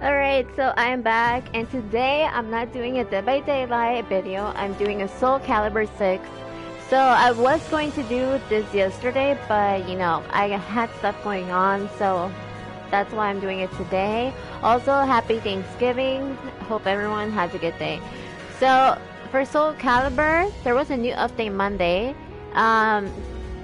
Alright, so I'm back, and today I'm not doing a Dead by Daylight video, I'm doing a Soul Calibur 6. So I was going to do this yesterday, but you know, I had stuff going on, so that's why I'm doing it today. Also, happy Thanksgiving, hope everyone has a good day. So, for Soul Calibur, there was a new update Monday.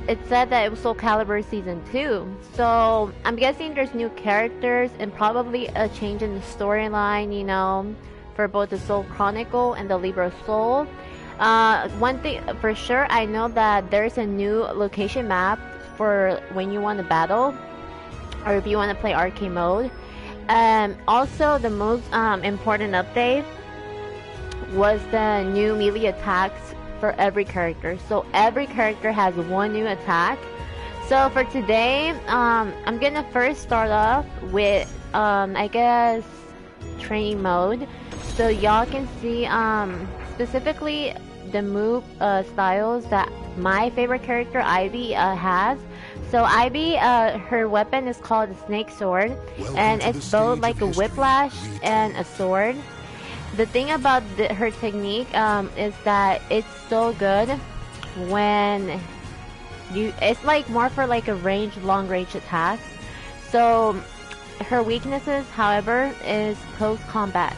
It said that it was Soul Calibur Season 2. So, I'm guessing there's new characters and probably a change in the storyline, you know, for both the Soul Chronicle and the Libra Soul. One thing for sure, I know that there's a new location map for when you want to battle, or if you want to play arcade mode. Also, the most important update was the new melee attacks for every character. So every character has one new attack. So for today, I'm gonna first start off with I guess training mode, so y'all can see specifically the move styles that my favorite character Ivy has. So Ivy, her weapon is called the Snake Sword, and it's both like a whiplash and a sword. The thing about her technique is that it's so good when it's like more for like a long range attack. So her weaknesses, however, is close combat,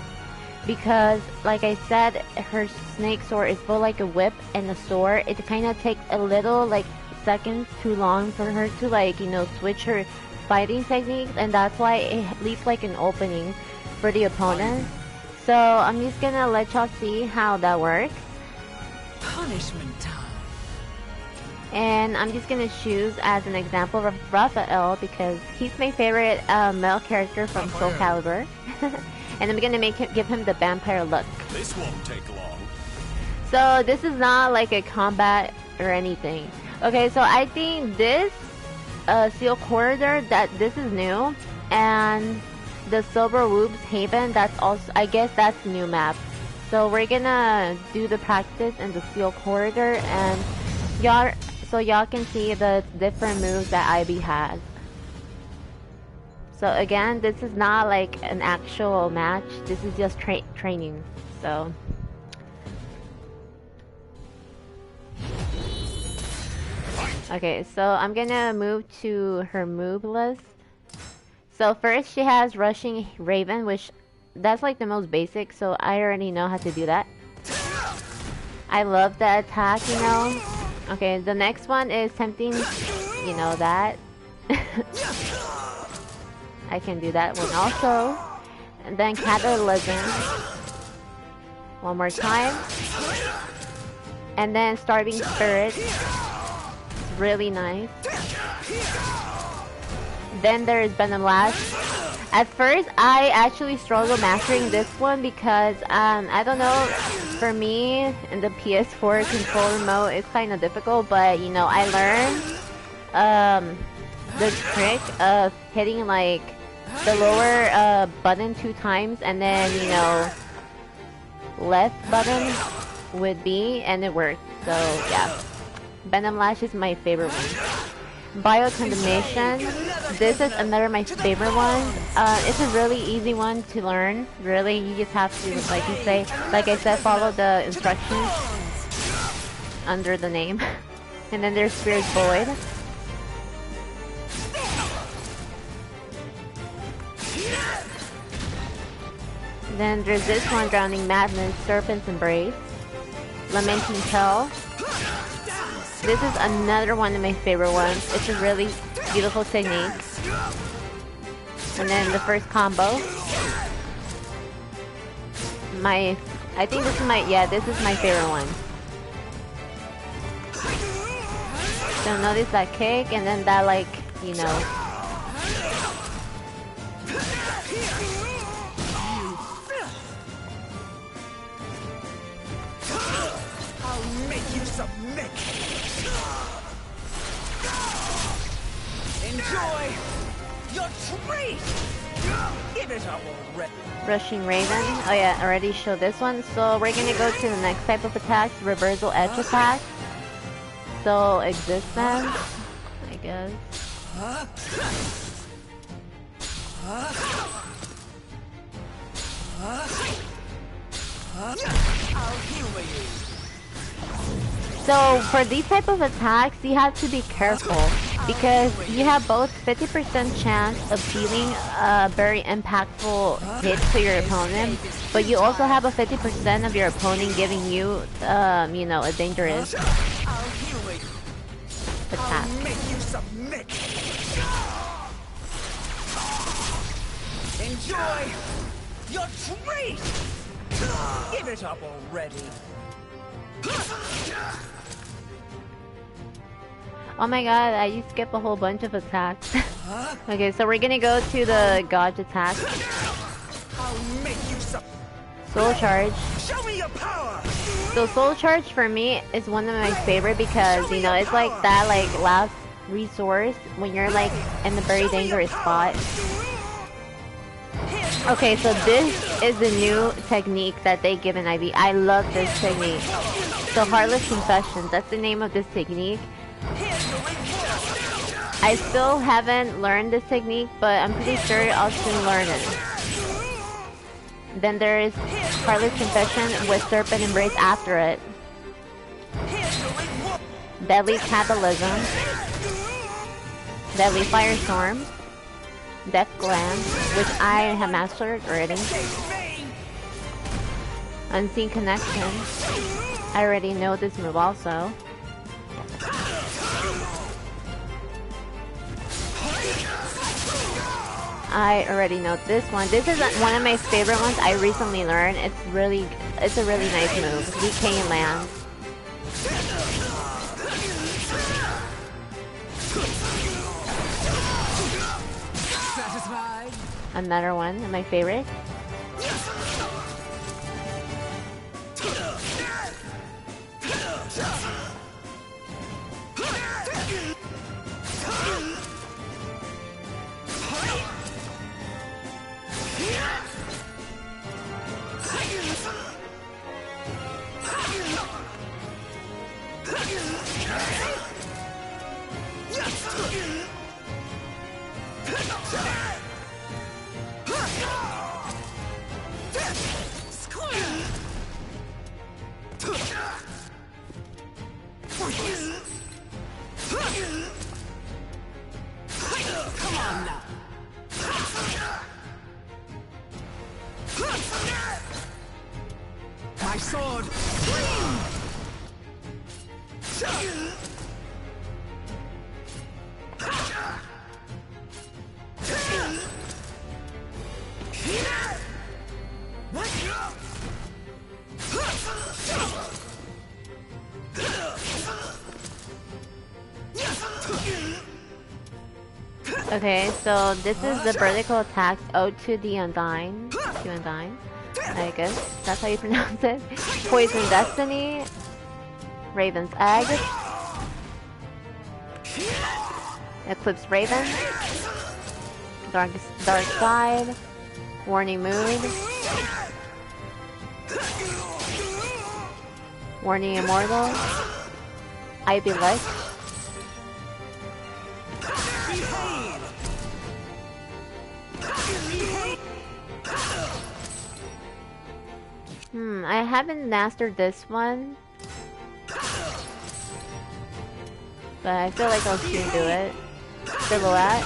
because like I said, her snake sword is both like a whip and a sword. It kind of takes a little like seconds too long for her to like, you know, switch her fighting techniques, and that's why it leaves like an opening for the opponent. So I'm just gonna let y'all see how that works. Punishment time. And I'm just gonna choose as an example of Raphael because he's my favorite male character from Soul Calibur. And I'm gonna give him the vampire look. This won't take long. So this is not like a combat or anything. Okay, so I think this Seal Corridor, that this is new, and the Sober Woob's Haven, that's also, I guess that's the new map. So we're gonna do the practice in the Seal Corridor, and y'all can see the different moves that Ivy has. So again, this is not like an actual match, this is just training. So okay, so I'm gonna move to her move list. So first she has Rushing Raven, which that's like the most basic, so I already know how to do that. I love the attack, you know. Okay, the next one is Tempting, you know that. I can do that one also. And then Catalysm. One more time. And then Starving Spirit. It's really nice. Then there is Venom Lash. At first, I actually struggled mastering this one because, I don't know, for me, in the PS4 controller mode, it's kind of difficult, but, you know, I learned the trick of hitting, like, the lower button 2 times, and then, you know, left button with B, and it worked. So, yeah. Venom Lash is my favorite one. Biocondemnation. This is another my favorite one. It's a really easy one to learn. Really, you just have to, like I said, follow the instructions under the name. And then there's Spirit Void. Then there's this one, Drowning Madness, Serpent's Embrace, Lamenting Hell. This is another one of my favorite ones. It's a really beautiful technique. And then the first combo. I think this is this is my favorite one. So notice that kick, and then that, like, you know. I'll make you submit. Enjoy your treat! Give it up already. Rushing Raven. Oh yeah, I already showed this one. So we're gonna go to the next type of attacks, Reversal Edge attack. So Existence, I guess. I'll humor you. So for these type of attacks, you have to be careful because you have both 50% chance of dealing a very impactful hit to your opponent, but you also have a 50% of your opponent giving you, you know, a dangerous I'll humor you. attack. I'll make you submit. Enjoy your treat. Give it up already. Oh my god, I skip a whole bunch of attacks. Okay, so we're gonna go to the Gauge attack. I'll make you Soul Charge. show me your power. So Soul Charge for me is one of my favorite because, you know, it's like that like last resource when you're like in a very dangerous spot. Okay, so this is the new technique that they give in IV. I love this technique. So Heartless Confession, that's the name of this technique. I still haven't learned this technique, but I'm pretty sure I'll soon learn it. Then there is Heartless Confession with Serpent Embrace after it. Deadly Catalysm. Deadly Firestorm. Death Gland, which I have mastered already. Unseen Connection. I already know this move also. I already know this one. This is one of my favorite ones I recently learned. It's a really nice move. DK Land. Satisfied? Another one of my favorite. Come on now. My sword. Okay, so this is the vertical attacks Ode to the Undying. To Undying. I guess that's how you pronounce it. Poison Destiny. Raven's Egg. Eclipse Raven. Dark Side. Warning Mood. Warning Immortal. Ivy Lick. I haven't mastered this one, but I feel like I'll soon do it. Silhouette,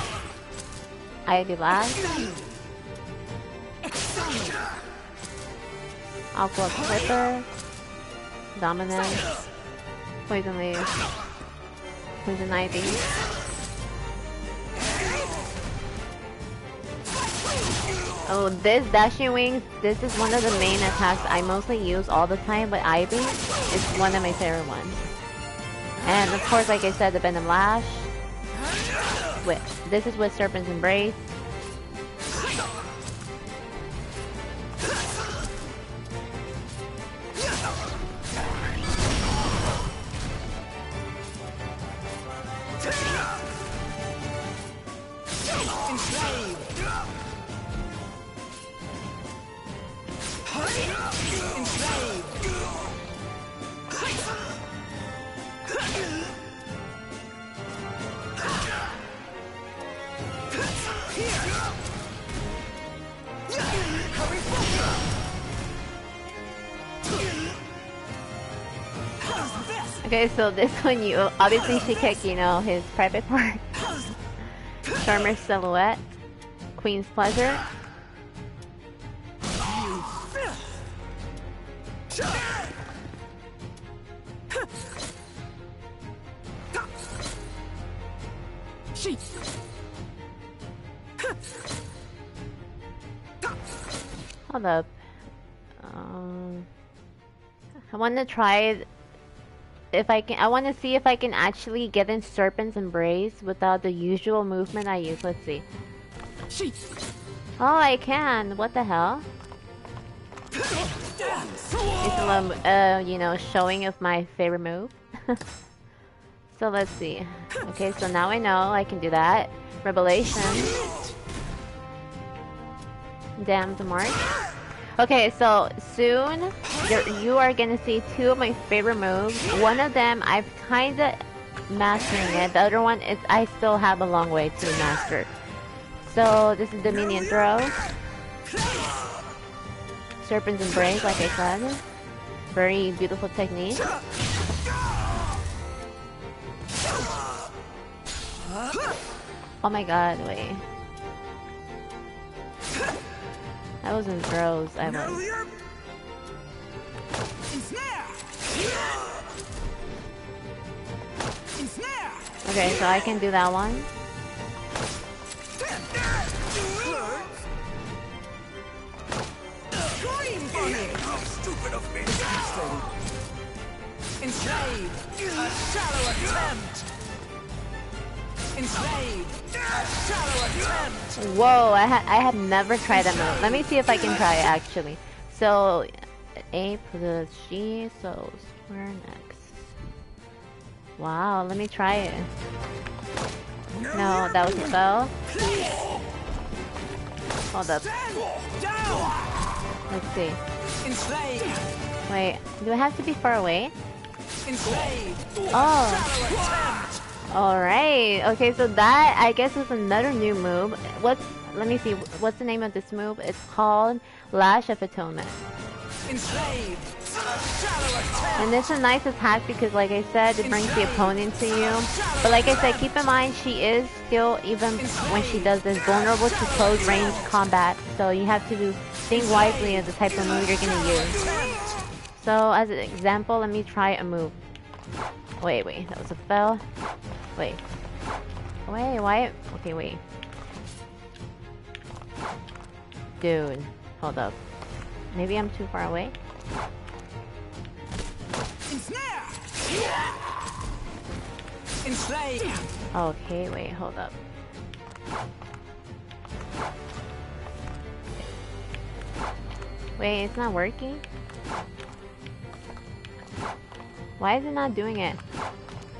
Ivy Lash, Aqua Clipper, Dominance, Poison Leaf, Poison Ivy. Oh, this Dashing Wings, this is one of the main attacks I mostly use all the time, but Ivy is one of my favorite ones. And of course, like I said, the Venom Lash. This is with Serpent's Embrace. Okay, so this one you obviously she kicked, you know, his private part. Charmer's Silhouette. Queen's Pleasure. Hold up. I want to try it. If I can, I want to see if I can actually get in Serpent's Embrace without the usual movement I use. Let's see. Oh, I can. What the hell? It's a little, you know, showing of my favorite move. So let's see. Okay, so now I know I can do that. Revelation. Damned Mark. Okay, so soon you are gonna see two of my favorite moves. One of them I've kinda mastering it. The other one is I still have a long way to master. So this is the minion throw. Serpent's Embrace, like I said. Very beautiful technique. Oh my god, wait. That wasn't throws, I was. Okay, so I can do that one. Stupid of me. Enslaved. A shallow attempt. Enslaved. A shallow attempt. Whoa, I have never tried that move. Let me see if I can try it actually. So A plus G, so square X. Wow, let me try it. No, that was a spell. Hold up. Let's see. Wait, do I have to be far away? Oh. Alright. Okay, so that I guess is another new move. Let me see, what's the name of this move? It's called Lash of Atonement. And it's a nice attack because like I said, it brings the opponent to you. But like I said, keep in mind she is still, even when she does this, vulnerable to close range combat. So you have to think wisely of the type of move you're gonna use. So as an example, let me try a move. Wait, that was a spell. Wait, why? Okay, wait. Dude, hold up. Maybe I'm too far away? Okay, wait, hold up. Wait, it's not working? Why is it not doing it?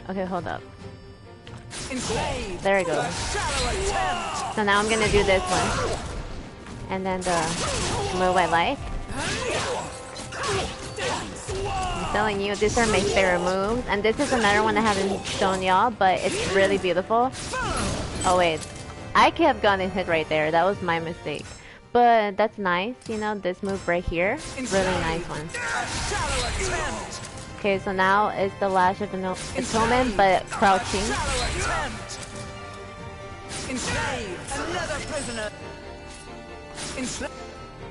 Okay, hold up. There it goes. So now I'm gonna do this one. And then the move I like. I'm telling you, these are my favorite moves. And this is another one I haven't shown y'all, but it's really beautiful. Oh wait, I could have gotten hit right there. That was my mistake. But that's nice, you know, this move right here. Really nice one. Okay, so now it's the Lash of Atonement, but crouching.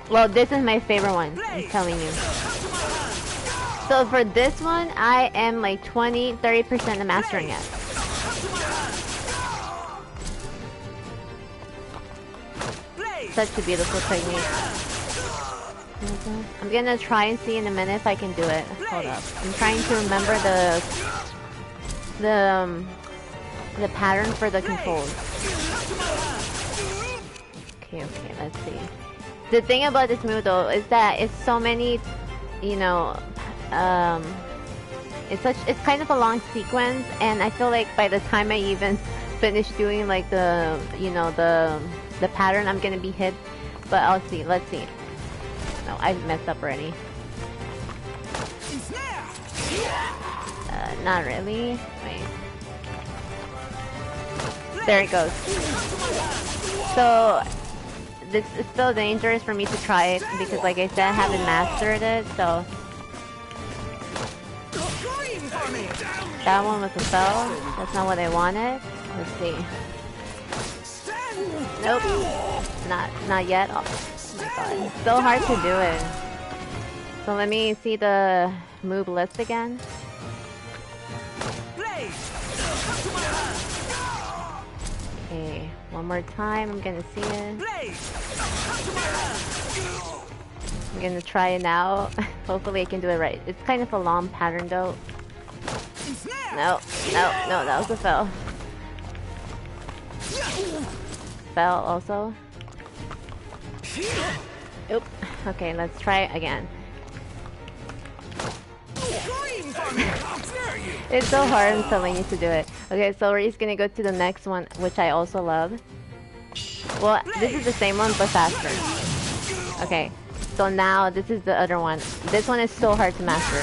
Well, this is my favorite one, I'm telling you. So for this one, I am like 20-30% of mastering it. Such a beautiful technique. I'm gonna try and see in a minute if I can do it. Hold up. I'm trying to remember the pattern for the controls. Okay, let's see. The thing about this move though is that it's so many, you know, it's kind of a long sequence, and I feel like by the time I even finish doing like the, you know, the pattern, I'm gonna be hit. But I'll see. Let's see. No, I messed up already. Not really. Wait. There it goes. So this is still dangerous for me to try it because, like I said, I haven't mastered it. So That one was a spell. That's not what I wanted. Let's see. Nope. Not yet. Oh my god. It's so hard to do it. So let me see the move list again. Okay, one more time. I'm gonna see it. I'm gonna try it now. Hopefully I can do it right. It's kind of a long pattern though. No, that was a fail. Fail also. Oop. Okay, let's try it again. It's so hard, I'm telling you to do it. Okay, so we're just gonna go to the next one, which I also love. Well, this is the same one, but faster. Okay, so now this is the other one. This one is so hard to master.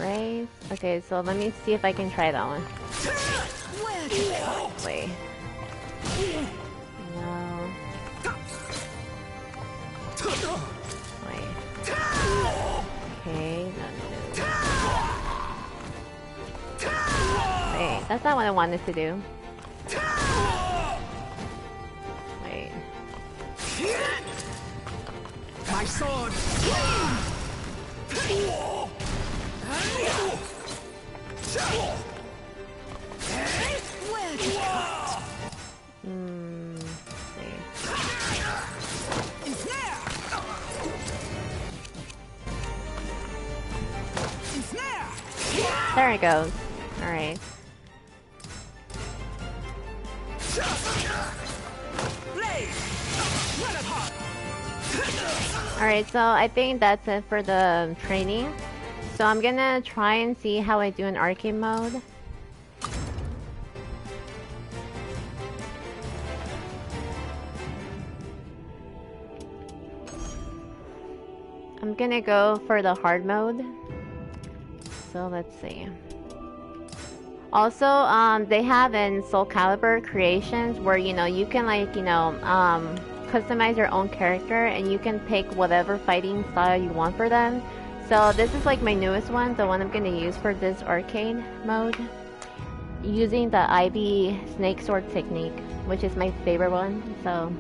Raise. Okay, so let me see if I can try that one. Wait. No. Wait. Okay, no. Wait, that's not what I wanted to do. Wait. My sword! There it goes. Alright. Alright, so I think that's it for the training. So I'm gonna try and see how I do in arcade mode. I'm gonna go for the hard mode. So let's see. Also, they have in Soul Calibur creations where, you know, you can like, you know, customize your own character and you can pick whatever fighting style you want for them. So this is like my newest one, the one I'm gonna use for this arcade mode. Using the Ivy snake sword technique, which is my favorite one, so.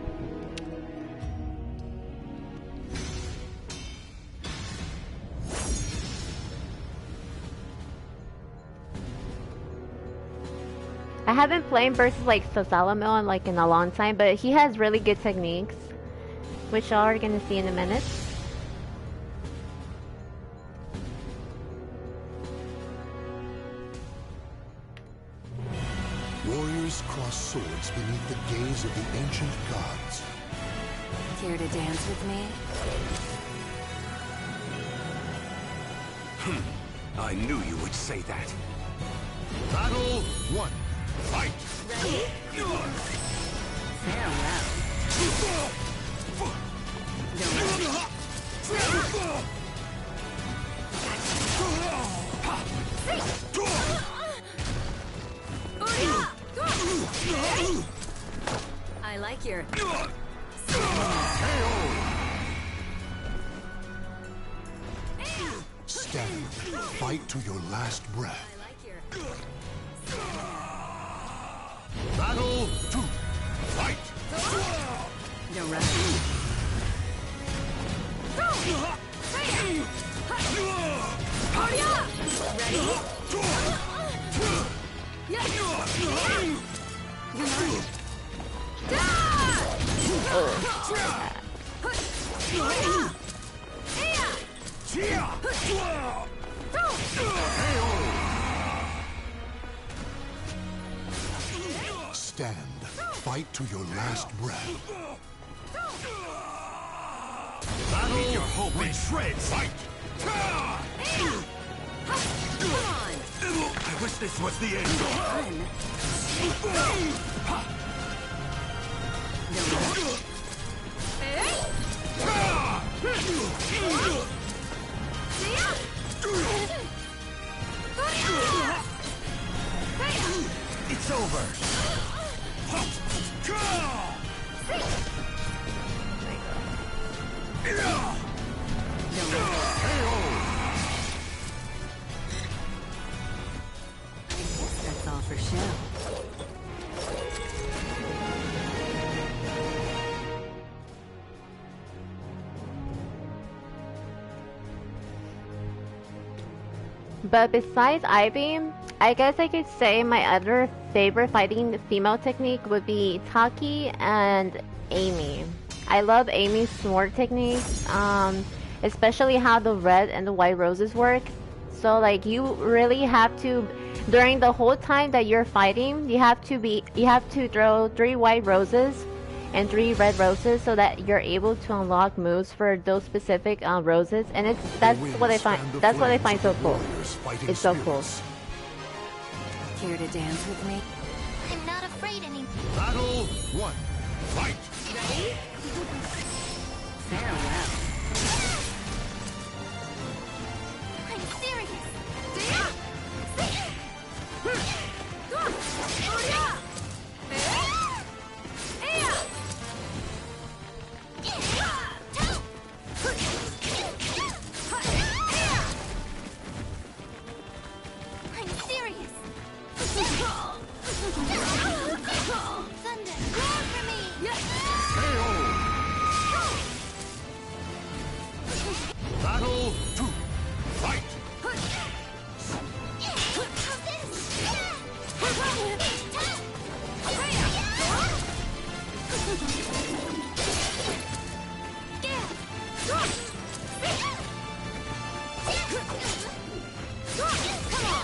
I haven't played versus like Sasalamo in like in a long time, but he has really good techniques, which y'all are gonna see in a minute. Warriors cross swords beneath the gaze of the ancient gods. Care to dance with me? I knew you would say that. Battle 1. Fight! Ready? Farewell. I like your... Stand. Fight to your last breath. I like your... Battle 2. Fight! No rush. Ready? Stand. Fight to your last breath. Battle Your hope in shreds. Fight! I wish this was the end. over. That's all for show. But besides I-beam, I guess I could say my other favorite fighting female technique would be Taki and Amy. I love Amy's sword technique, especially how the red and the white roses work. So like you really have to, during the whole time that you're fighting, you have to throw 3 white roses and 3 red roses so that you're able to unlock moves for those specific roses, and that's what I find so cool. It's so cool. Care to dance with me? I'm not afraid anymore. Battle 1. Fight! Ready? Farewell. I'm serious. I'm serious. Thunder, roar for me. Battle 2. Fight! Come on.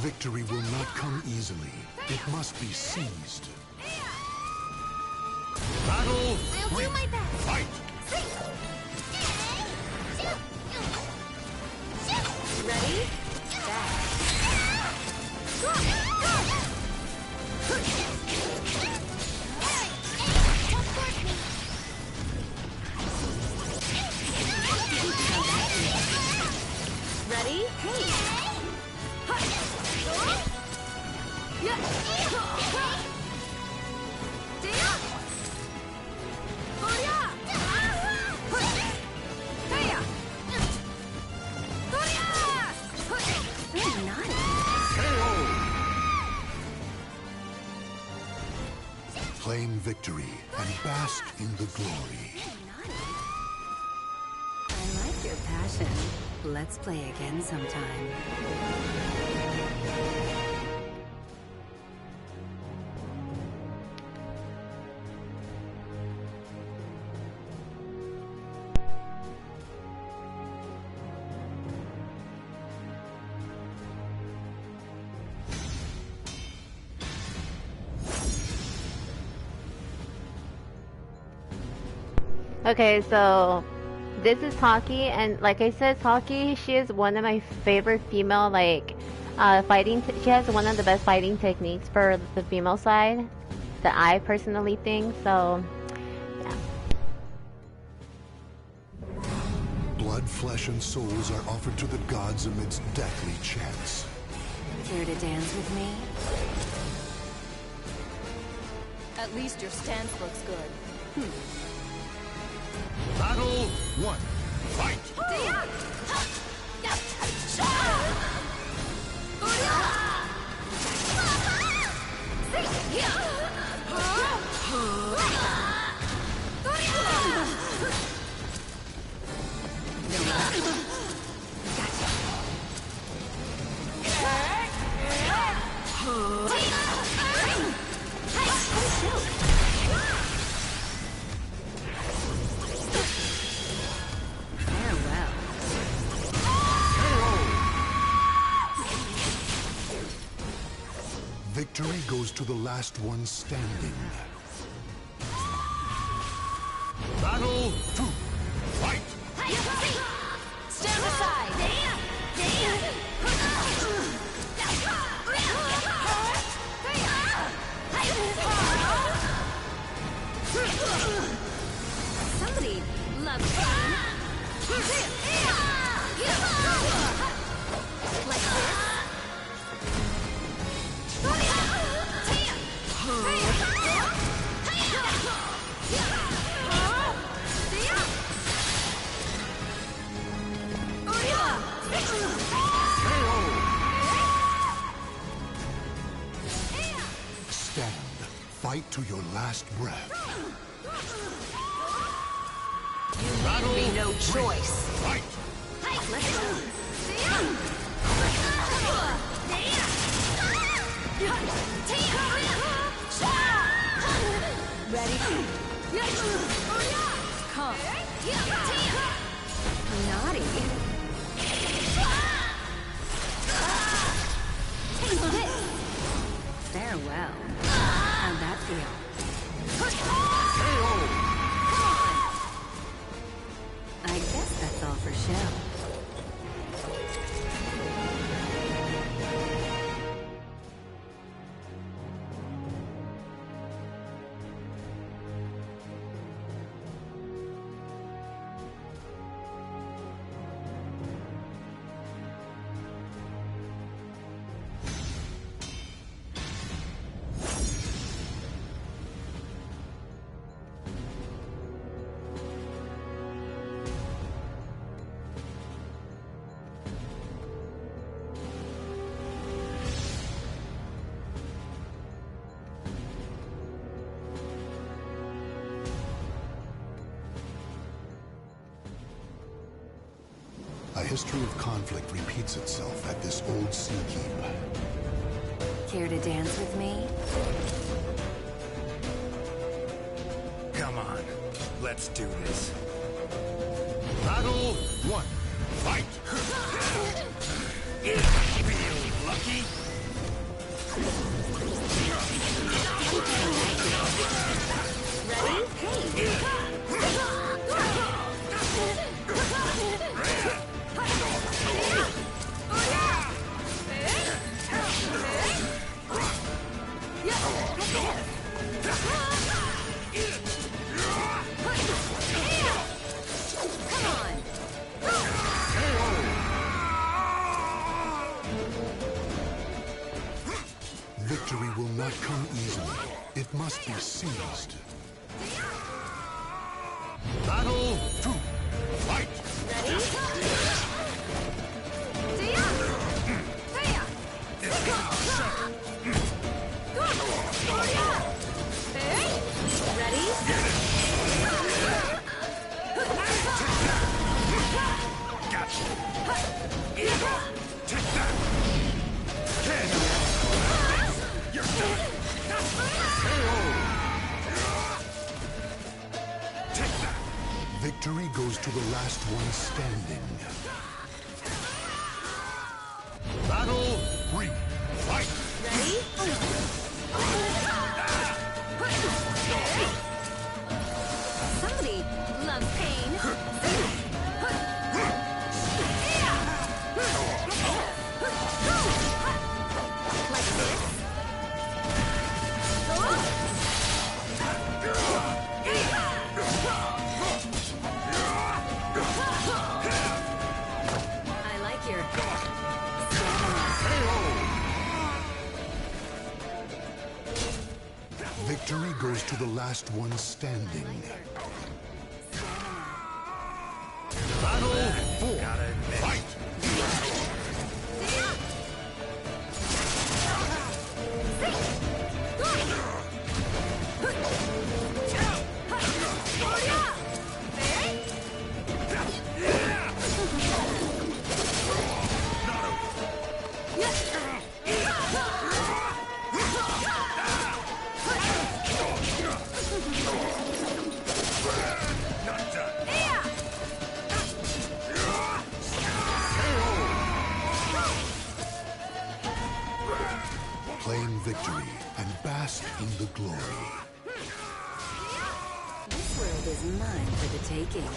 Victory will not come easily. It must be seized. Battle I'll 3. do my best. Fight! Ready? Ready? Claim victory and bask in the glory. I like your passion. Let's play again sometime. Okay, so this is Taki, and like I said, Taki, she is one of my favorite female, like, fighting. She has one of the best fighting techniques for the female side that I personally think. So, yeah. Blood, flesh, and souls are offered to the gods amidst deathly chants. Care to dance with me? At least your stance looks good. Battle 1. Fight! Farewell. Victory goes to the last one standing. Battle 2. Fight! Stand aside! Fight to your last breath. You leave me no choice. Fight! Let's go. Ready? Come. Naughty. Take this. Farewell. How'd that feel? I guess that's all for show. A history of conflict repeats itself at this old sea keep. Care to dance with me? Come on, let's do this. Battle 1. Fight! Feel lucky? Ready? Hey! Victory will not come easily. It must be seized. Battle 2. Fight! Victory goes to the last one standing. Battle 3. Fight! Somebody loves pain. Like this? I like your Victory goes to the last one standing. Battle 4. Fight! Claim victory and bask in the glory. This world is mine for the taking.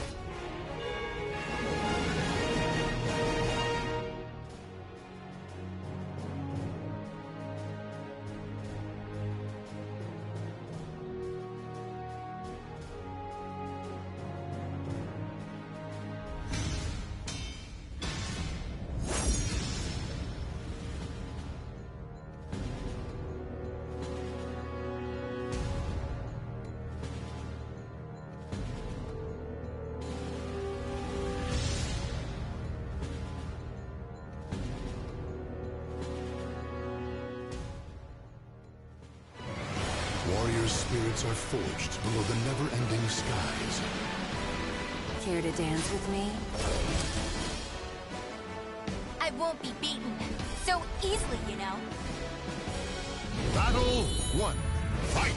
warrior's spirits are forged below the never-ending skies. Care to dance with me? I won't be beaten so easily, you know. Battle 1. Fight!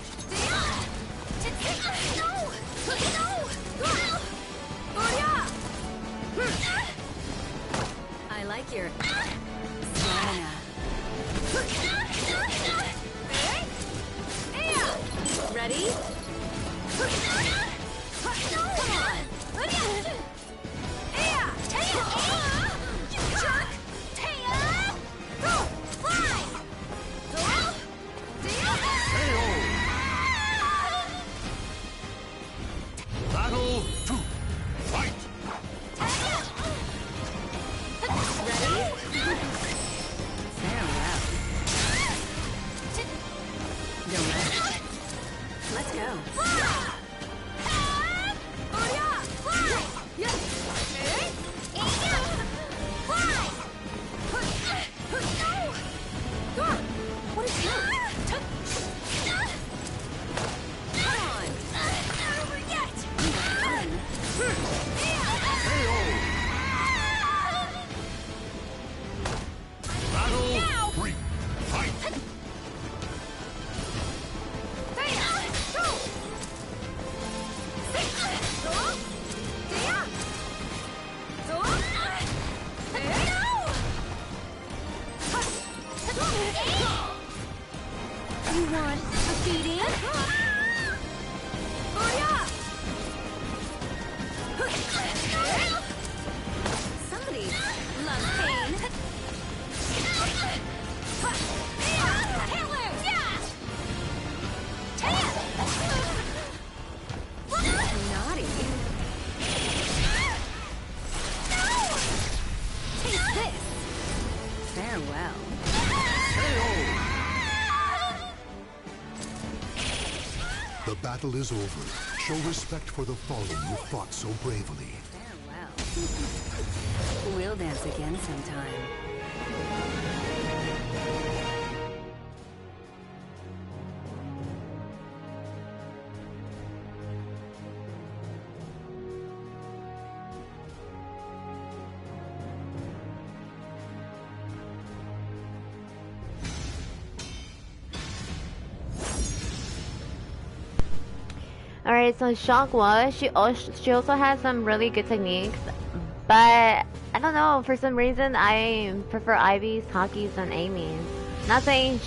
I like your stamina. Ready? Come on! Battle 2. Fight! Ready? Farewell. Don't let. Let's go. What is that? Come on. Battle 3. Fight! You want a beating? Somebody loves pain. Naughty. Take this. Farewell. The battle is over. Show respect for the fallen who fought so bravely. Farewell. We'll dance again sometime. Alright, so Shangwa, she also has some really good techniques, but I don't know, for some reason I prefer Ivy's, Haki's, and Amy's. Not saying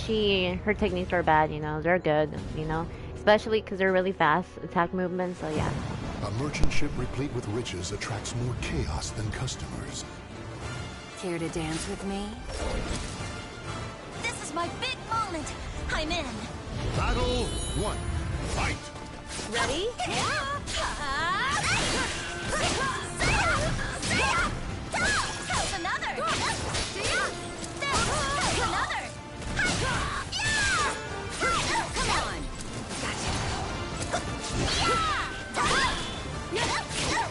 her techniques are bad, you know, they're good, you know, especially because they're really fast attack movements, so yeah. A merchant ship replete with riches attracts more chaos than customers. Care to dance with me? This is my big moment. I'm in. Battle 1. Fight! Ready? How's another? How's another? Come on. Let us go!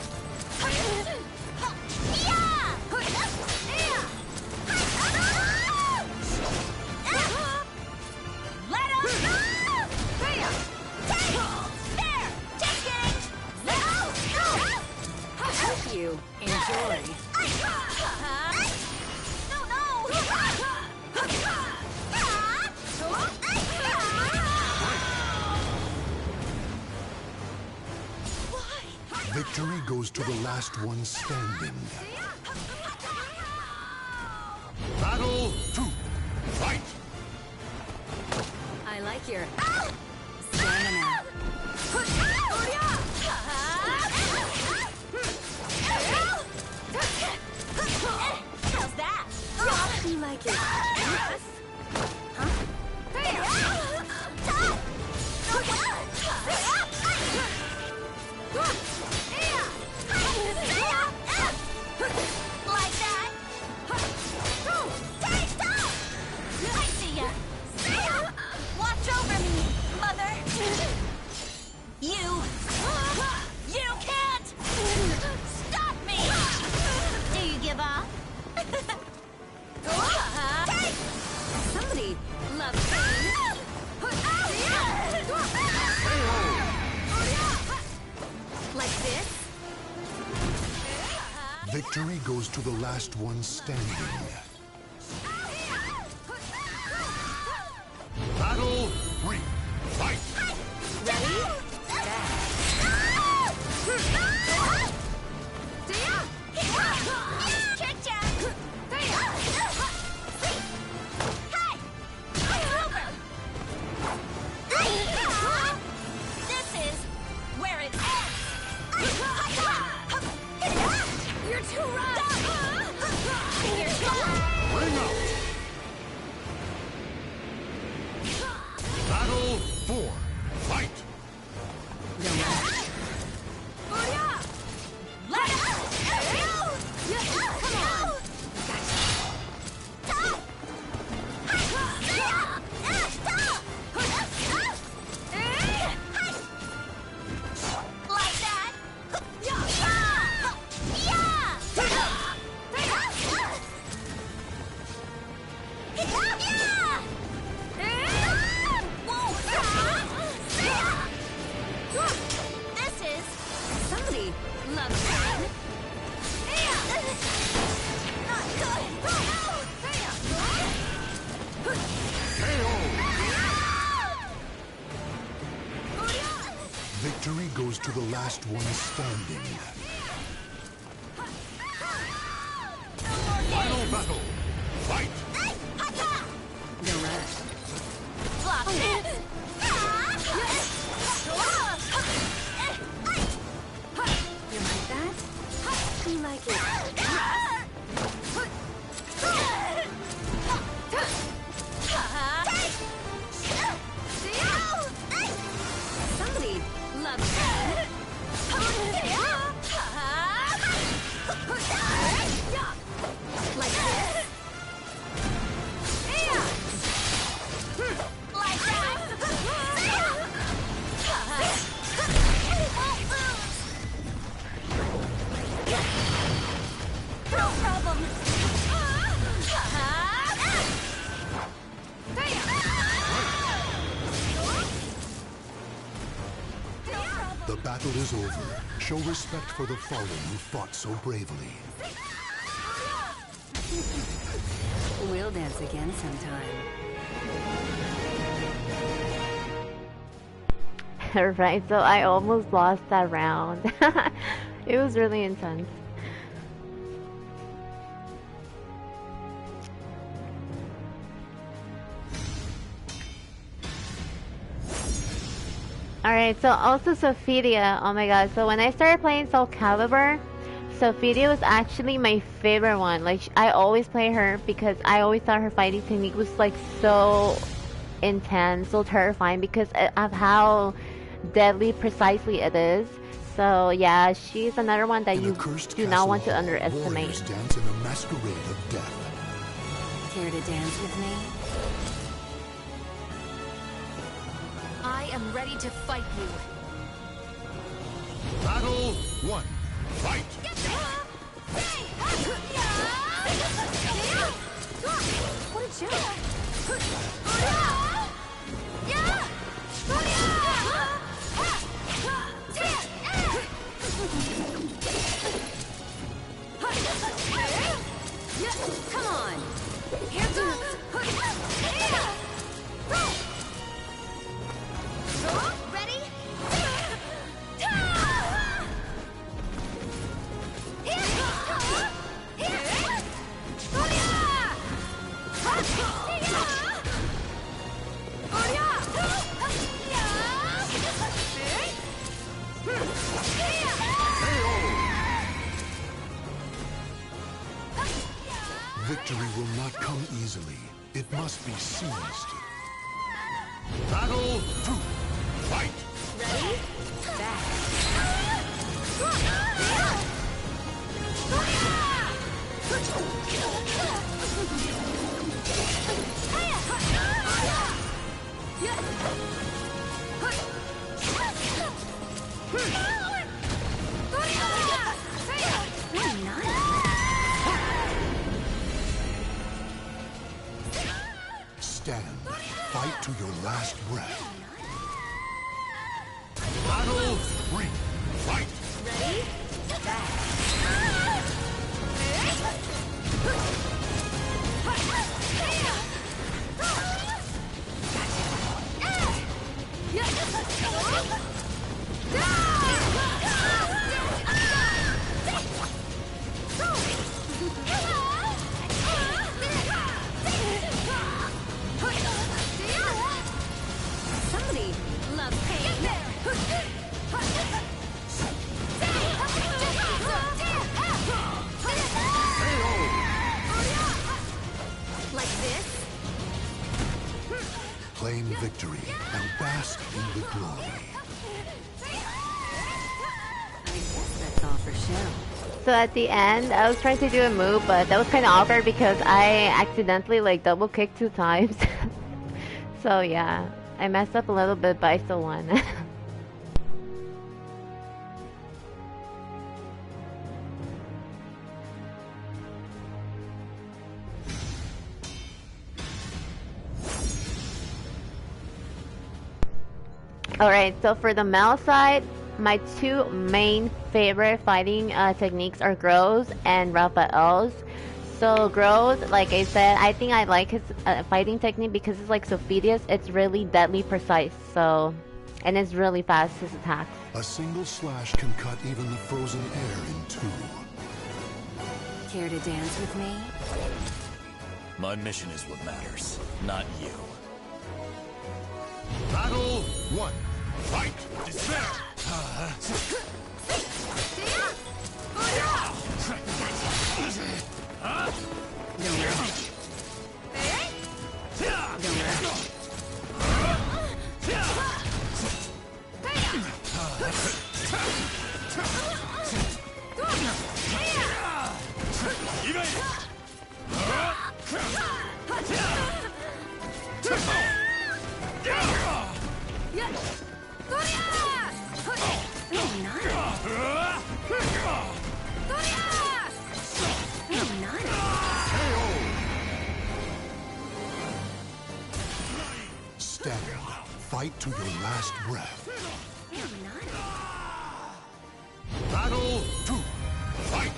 Hope you enjoy. Victory goes to the last one standing. Battle 2. Fight! I like your stamina. How's that? You like it? Yes? Like that? I see ya. Watch over me, mother. You can't stop me. Do you give up? Victory goes to the last one standing. Battle 3. Fight! This is where it ends. You're too rough. Ring out! Battle 4. Fight! Somebody loves pain. Victory goes to the last one standing. Final battle! Fight! No rush. You like that? You like it? Somebody loves pain. Like this? Like that. No problem. The battle is over. Show respect for the fallen who fought so bravely. We'll dance again sometime. Right, so I almost lost that round. It was really intense. Alright, so also Sophia, oh my god, so when I started playing Soul Calibur, Sophia was actually my favorite one. Like, I always play her because I always thought her fighting technique was like so intense, so terrifying because of how deadly precisely it is. So yeah, she's another one that In a you cursed do not want to castle, underestimate. warriors dance in a masquerade of death. Care to dance with me? I am ready to fight you. Battle 1. Fight! What a joke! Come on! Here goes! Ready? Victory will not come easily. It must be seized. Battle 2. Fight! Ready? Back. Stand. Fight to your last breath. Battle 3. Fight! Ready? Back. Somebody loves pain. Like this? Claim victory and bask in the glory. I guess that's all for show. So at the end, I was trying to do a move, but that was kind of awkward because I accidentally like double kicked 2 times. So yeah, I messed up a little bit, but I still won. Alright, so for the male side, my 2 main favorite fighting techniques are Gro's and Raphael's. So Gro's, like I said, I think I like his fighting technique because it's like Sophidius. It's really deadly precise, so, and it's really fast, his attacks. A single slash can cut even the frozen air in 2. Care to dance with me? My mission is what matters, not you. Battle 1. Fight! Despair! Don't rush. Don't rush. Stand. Fight to your last breath. Battle 2. Fight!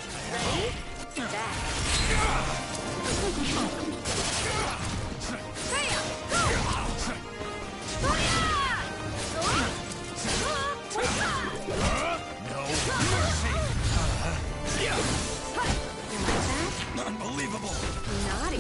Unbelievable! Naughty.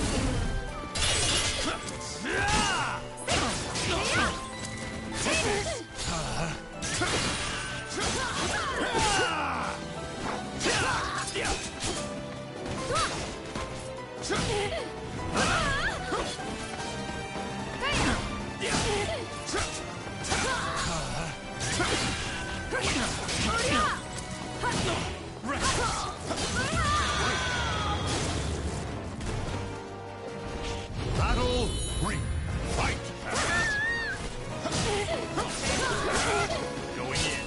Battle 3. Fight! Going in.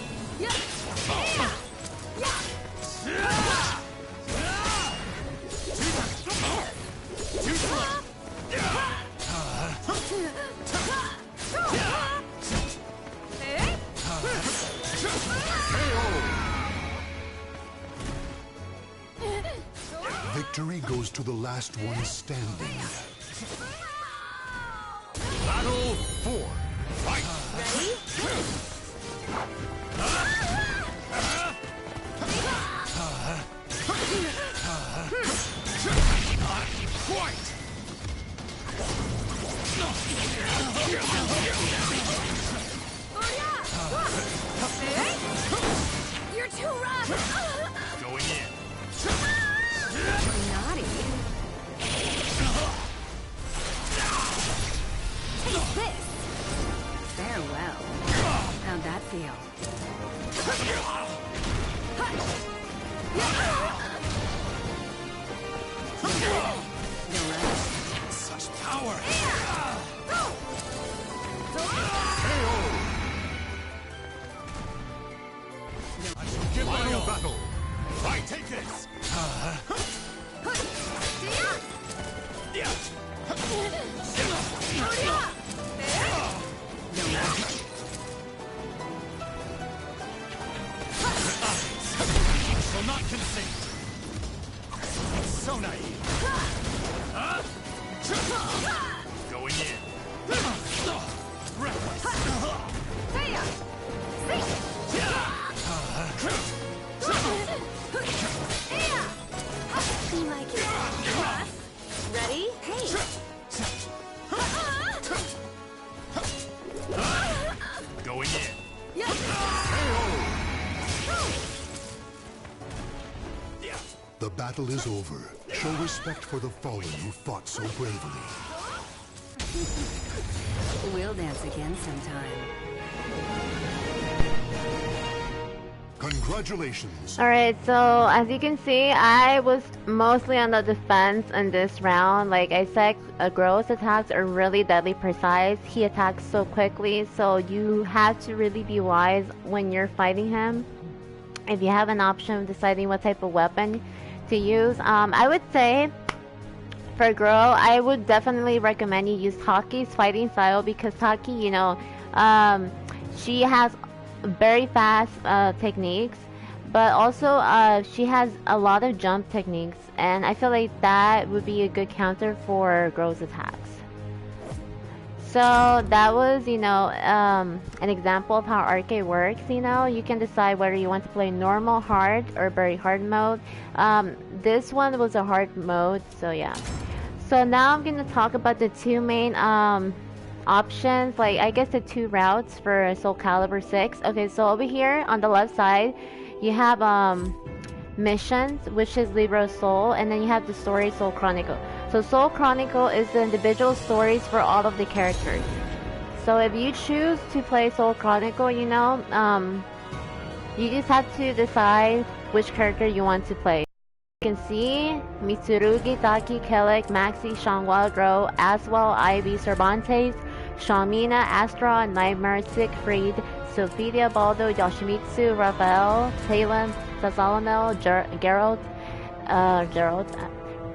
Victory goes to the last one standing. Battle 4. Fight! Quite! You're too rough! Going in. Naughty. Take this! Farewell. How'd that feel? Don't rush. Such power! I shall give my all. Battle. Fight! Take this! Don't rush. I shall not concede! So naive! Going in. You like it? Ready? Hey! Going in. The battle is over. Show respect for the fallen who fought so bravely. We'll dance again sometime. Congratulations. Alright, so as you can see, I was mostly on the defense in this round. Like I said, Gro's attacks are really deadly precise. He attacks so quickly, so you have to really be wise when you're fighting him. If you have an option of deciding what type of weapon to use, I would say for Gro, I would definitely recommend you use Taki's fighting style, because Taki, you know, she has very fast techniques, but also she has a lot of jump techniques, and I feel like that would be a good counter for Gro's attacks. So that was, you know, an example of how arcade works. You know, you can decide whether you want to play normal, hard, or very hard mode. This one was a hard mode, so yeah. So now I'm gonna talk about the two main options, like I guess the two routes for Soul Calibur 6. Okay, so over here on the left side, you have missions, which is Libra Soul, and then you have the story Soul Chronicle. So Soul Chronicle is the individual stories for all of the characters. So if you choose to play Soul Chronicle, you know, you just have to decide which character you want to play. You can see Mitsurugi, Taki, Kellic, Maxi, Shangwa, Gro, Aswell, Ivy, Cervantes, Shamina, Astra, Nightmare, Siegfried, Sophia, Baldo, Yoshimitsu, Raphael, Talon, Sazalano, Geralt,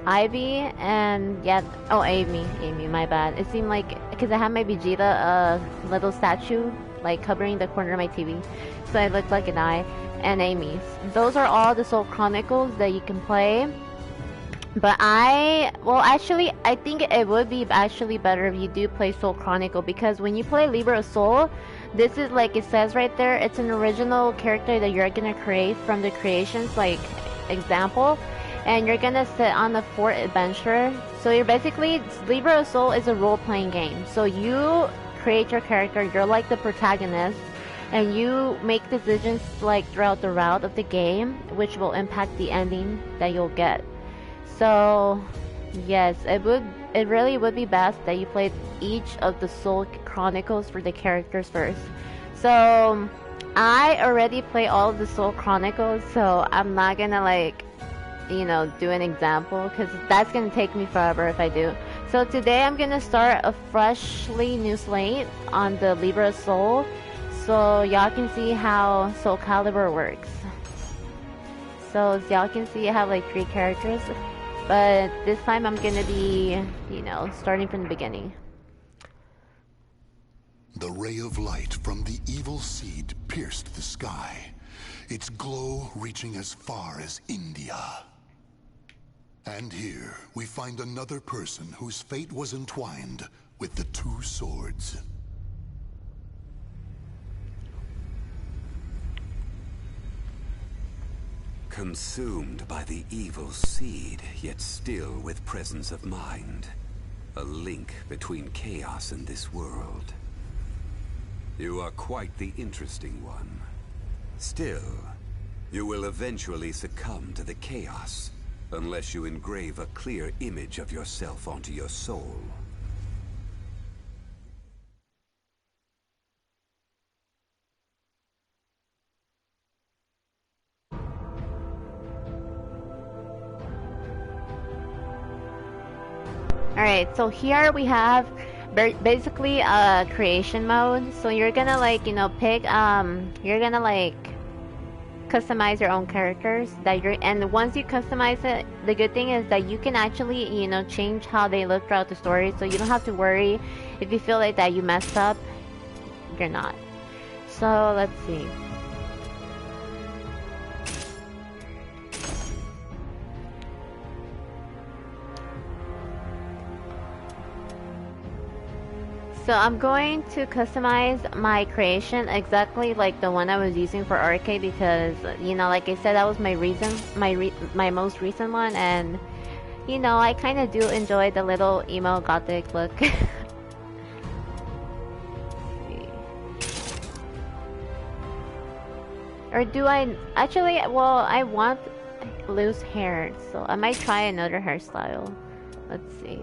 Ivy, and yeah, oh, Amy, my bad. It seemed like, because I have my Vegeta little statue like covering the corner of my TV, so it looked like an eye. And Amy's. Those are all the Soul Chronicles that you can play. But I think it would be actually better if you do play Soul Chronicle, because when you play Libra Soul, this is like it says right there, it's an original character that you're gonna create from the creations, like example, and you're gonna sit on the Fort Adventure. So you're basically, Libra Soul is a role-playing game. So you create your character, you're like the protagonist, and you make decisions like throughout the route of the game, which will impact the ending that you'll get. So yes, it really would be best that you played each of the Soul Chronicles for the characters first. So I already play all of the Soul Chronicles, so I'm not gonna like, you know, do an example, because that's gonna take me forever if I do. So today I'm gonna start a freshly new slate on the Libra Soul, so y'all can see how Soul Calibur works. So as y'all can see, I have like 3 characters, but this time I'm gonna be, you know, starting from the beginning. The ray of light from the evil seed pierced the sky, its glow reaching as far as India. And here we find another person whose fate was entwined with the 2 swords. Consumed by the evil seed, yet still with presence of mind. A link between chaos and this world. You are quite the interesting one. Still, you will eventually succumb to the chaos, unless you engrave a clear image of yourself onto your soul. Alright, so here we have basically a creation mode. So you're gonna like, you know, pick, you're gonna like customize your own characters that you're, and once you customize it, the good thing is that you can actually, you know, change how they look throughout the story, so you don't have to worry if you feel like that you messed up, you're not. So let's see. So I'm going to customize my creation exactly like the one I was using for arcade because, you know, like I said, that was my reason, my most recent one, and you know, I kind of do enjoy the little emo gothic look. Or do I actually? Well, I want loose hair, so I might try another hairstyle. Let's see.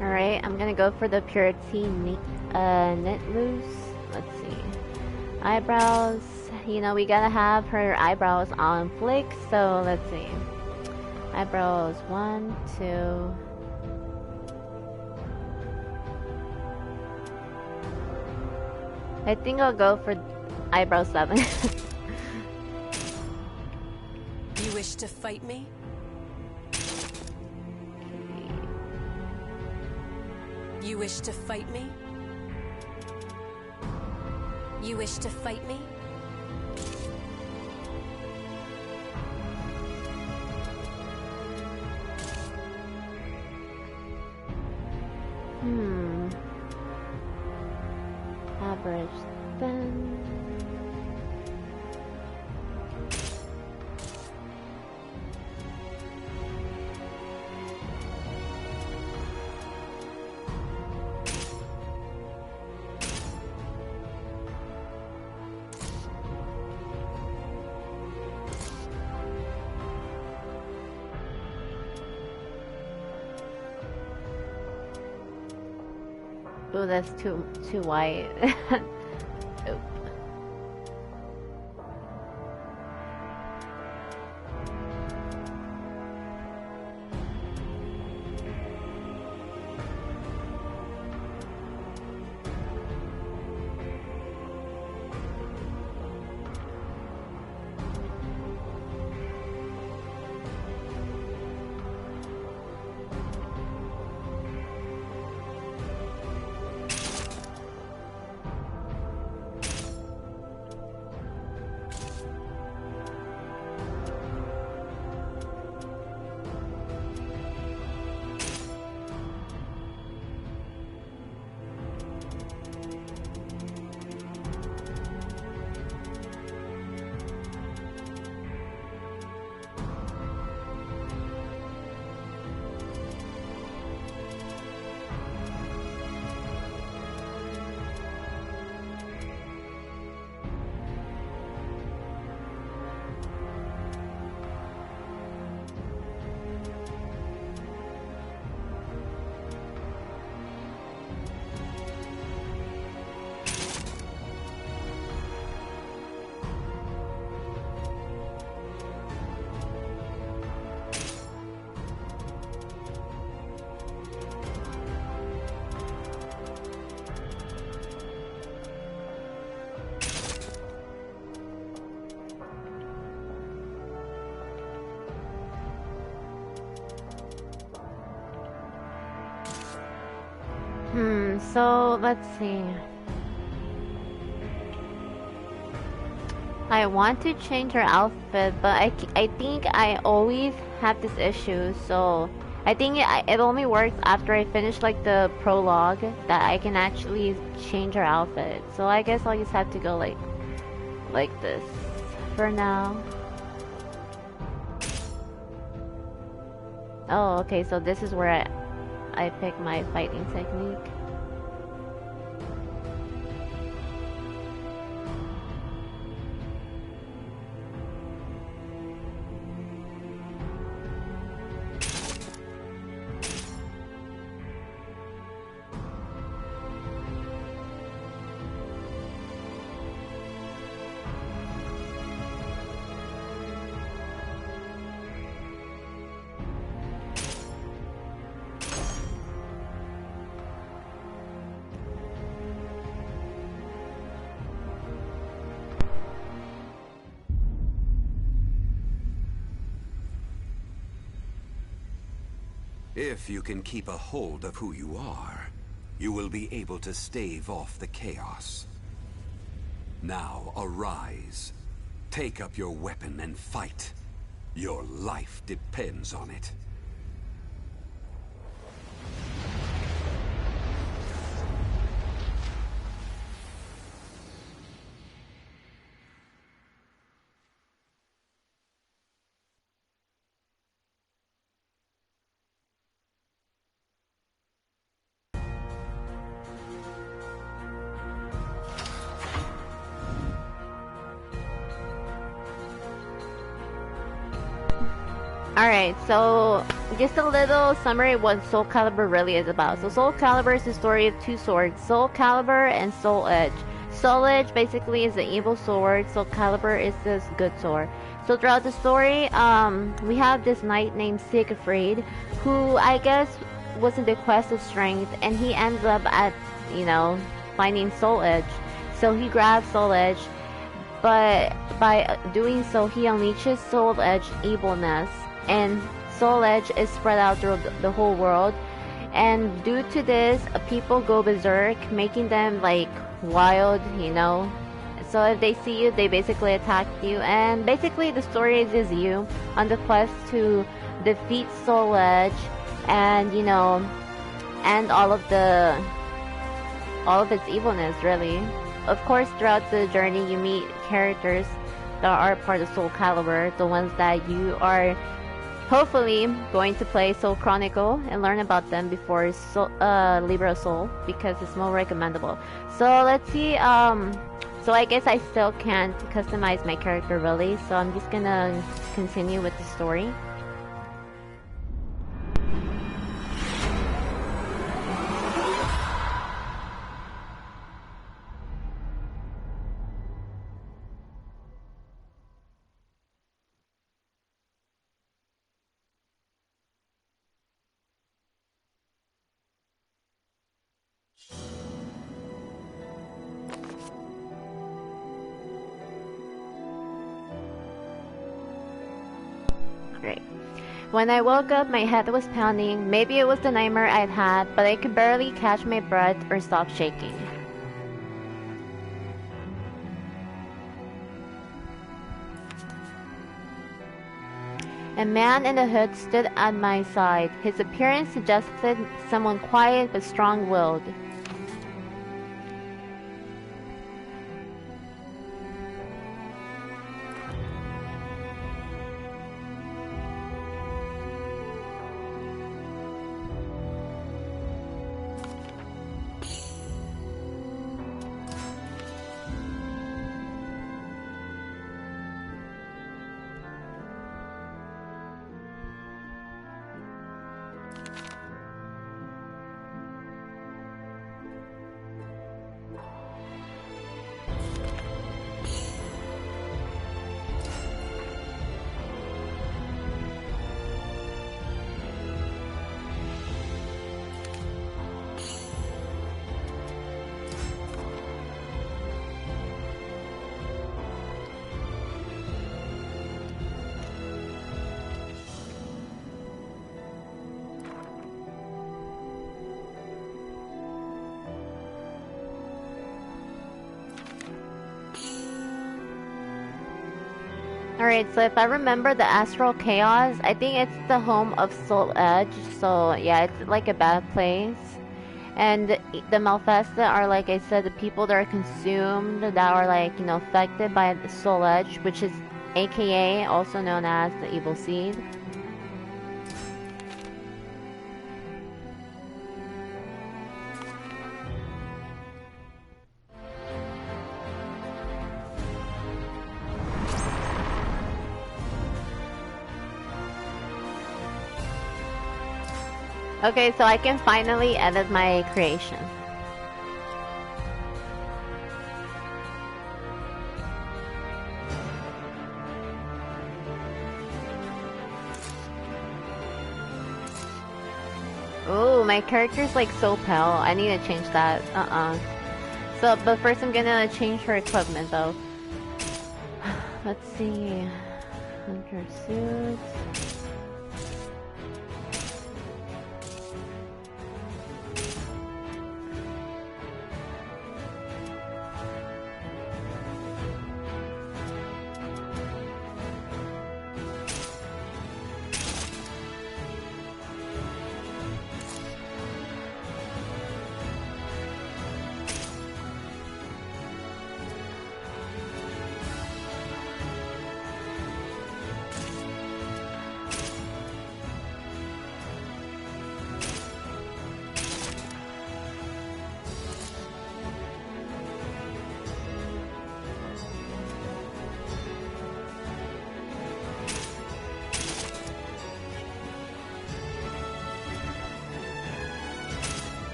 Alright, I'm gonna go for the Purity knit loose. Let's see. Eyebrows. You know, we gotta have her eyebrows on flick, so let's see. Eyebrows 1, 2. I think I'll go for eyebrow 7. You wish to fight me? You wish to fight me? You wish to fight me? Average then. Oh, that's too white. Oop. So let's see. I want to change her outfit, but I think I always have this issue. So I think it only works after I finish like the prologue that I can actually change her outfit. So I guess I'll just have to go like this for now. Oh, okay. So this is where I pick my fighting technique. If you can keep a hold of who you are, you will be able to stave off the chaos. Now, arise. Take up your weapon and fight. Your life depends on it. Alright, so just a little summary of what Soul Calibur really is about. So Soul Calibur is the story of two swords, Soul Calibur and Soul Edge. Soul Edge basically is the evil sword, Soul Calibur is this good sword. So throughout the story, we have this knight named Siegfried, who I guess was in the quest of strength, and he ends up at, you know, finding Soul Edge. So he grabs Soul Edge, but by doing so, he unleashes Soul Edge evilness. And Soul Edge is spread out through the whole world, and due to this, people go berserk, making them like wild, you know. So if they see you, they basically attack you, and basically the story is just you on the quest to defeat Soul Edge, and you know, and all of its evilness, really. Of course, throughout the journey, you meet characters that are part of Soul Calibur, the ones that you are hopefully going to play Soul Chronicle and learn about them before Libra Soul, because it's more recommendable. So let's see, so I guess I still can't customize my character really, so I'm just gonna continue with the story. Great. When I woke up, my head was pounding. Maybe it was the nightmare I'd had, but I could barely catch my breath or stop shaking. A man in a hood stood at my side. His appearance suggested someone quiet but strong-willed. Alright, so if I remember the Astral Chaos, I think it's the home of Soul Edge, so yeah, it's like a bad place. And the Malfesta are, like I said, the people that are consumed, that are like, you know, affected by the Soul Edge, which is AKA, also known as the Evil Seed. Okay, so I can finally edit my creation. Ooh, my character's like so pale. I need to change that. So, but first I'm gonna change her equipment though. Let's see. Hunter suits.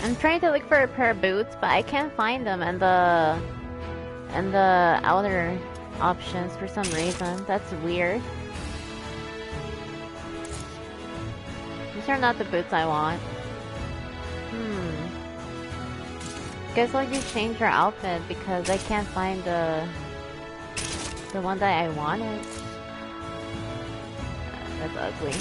I'm trying to look for a pair of boots, but I can't find them in the outer options for some reason. That's weird. These are not the boots I want. Guess I'll just change your outfit because I can't find the one that I wanted. That's ugly.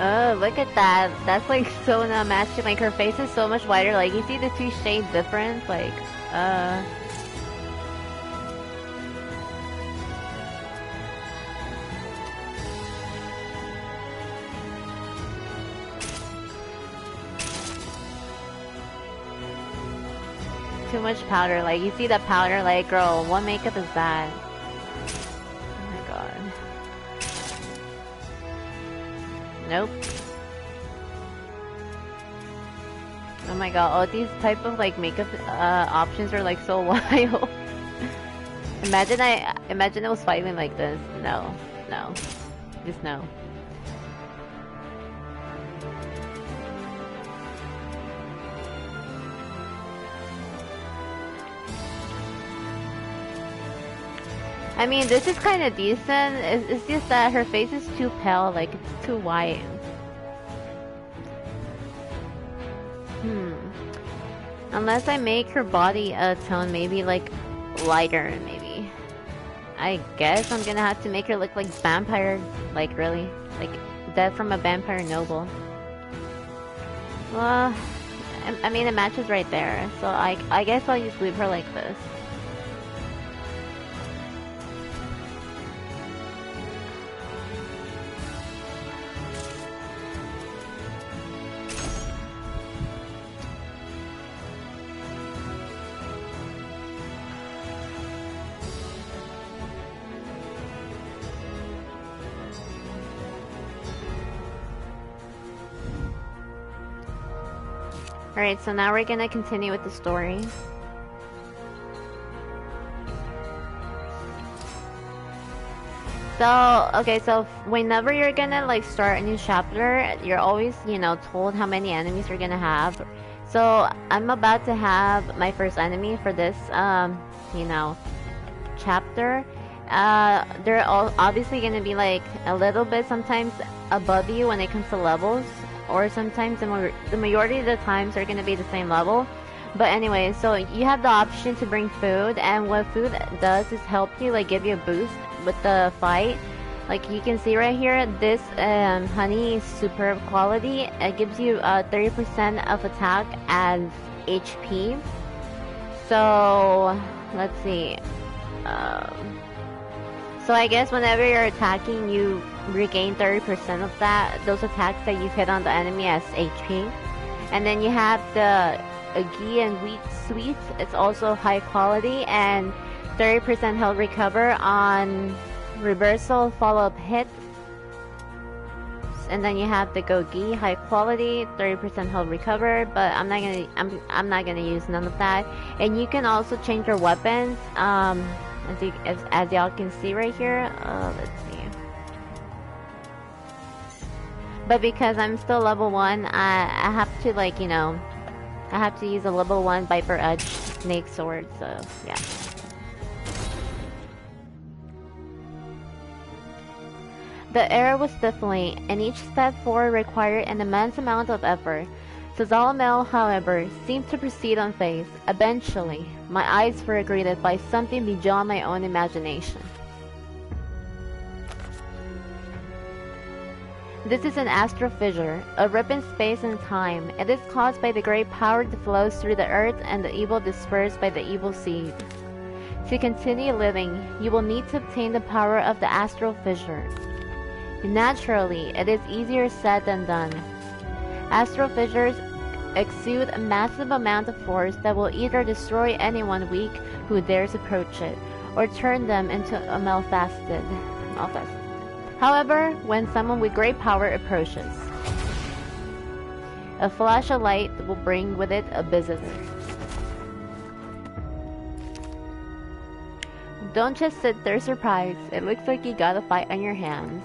Oh, look at that. That's like so not matching. Like her face is so much whiter. Like you see the two shade difference. Like, too much powder. Like you see the powder. Like, girl, what makeup is that? Oh my god. Nope. Oh my god, all these type of like makeup options are like so wild. Imagine I was fighting like this. No. Just no. I mean, this is kind of decent. It's just that her face is too pale, like it's too white. Unless I make her body tone maybe like lighter, maybe. I guess I'm gonna have to make her look like vampire, like really, like death from a vampire noble. Well, I mean it matches right there, so I guess I'll just leave her like this. Alright, so now we're gonna continue with the story. So, okay, so whenever you're gonna like start a new chapter, you're always, you know, told how many enemies you're gonna have. So, I'm about to have my first enemy for this, you know, chapter. They're all obviously gonna be like a little bit sometimes above you when it comes to levels. Or sometimes the majority of the times are going to be the same level. But anyway, so you have the option to bring food, and what food does is help you, like give you a boost with the fight. Like you can see right here, this honey is superb quality. It gives you 30% of attack and HP. So let's see. So I guess whenever you're attacking, you regain 30% of those attacks that you've hit on the enemy as HP. And then you have the ghee and wheat sweet. It's also high quality and 30% health recover on reversal follow-up hit. And then you have the gogi, high quality, 30% health recover, but I'm not gonna use none of that. And you can also change your weapons. As y'all can see right here, let's see. But because I'm still level 1, I have to like, you know, I have to use a level 1 Viper Edge Snake Sword, so yeah. The air was stifling, and each step forward required an immense amount of effort. Zazalamel, however, seemed to proceed unfazed. Eventually, my eyes were greeted by something beyond my own imagination. This is an astral fissure, a rip in space and time. It is caused by the great power that flows through the earth and the evil dispersed by the evil seed. To continue living, you will need to obtain the power of the astral fissure. Naturally, it is easier said than done. Astral fissures exude a massive amount of force that will either destroy anyone weak who dares approach it, or turn them into a malfasted. However, when someone with great power approaches, a flash of light will bring with it a visitor. Don't just sit there surprised. It looks like you got a fight on your hands.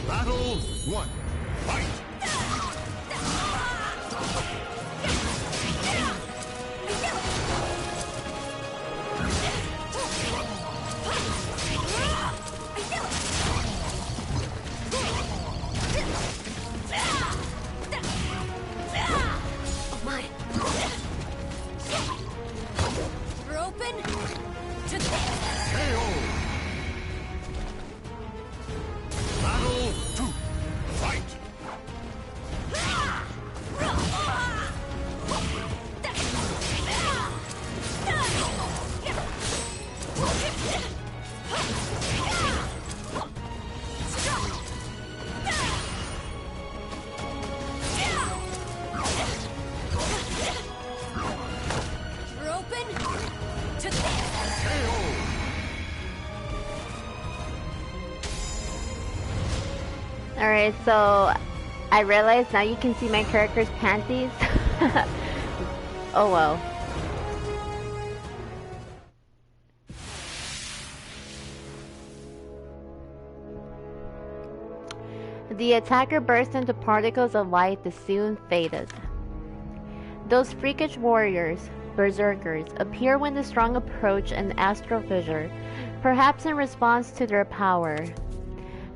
Battle 1. Fight! Oh my. We're open to KO! Battle 2. Fight! We're open to KO! Alright, so I realized now you can see my character's panties. Oh well. The attacker burst into particles of light that soon faded. Those freakish warriors, berserkers, appear when the strong approach an astral fissure, perhaps in response to their power.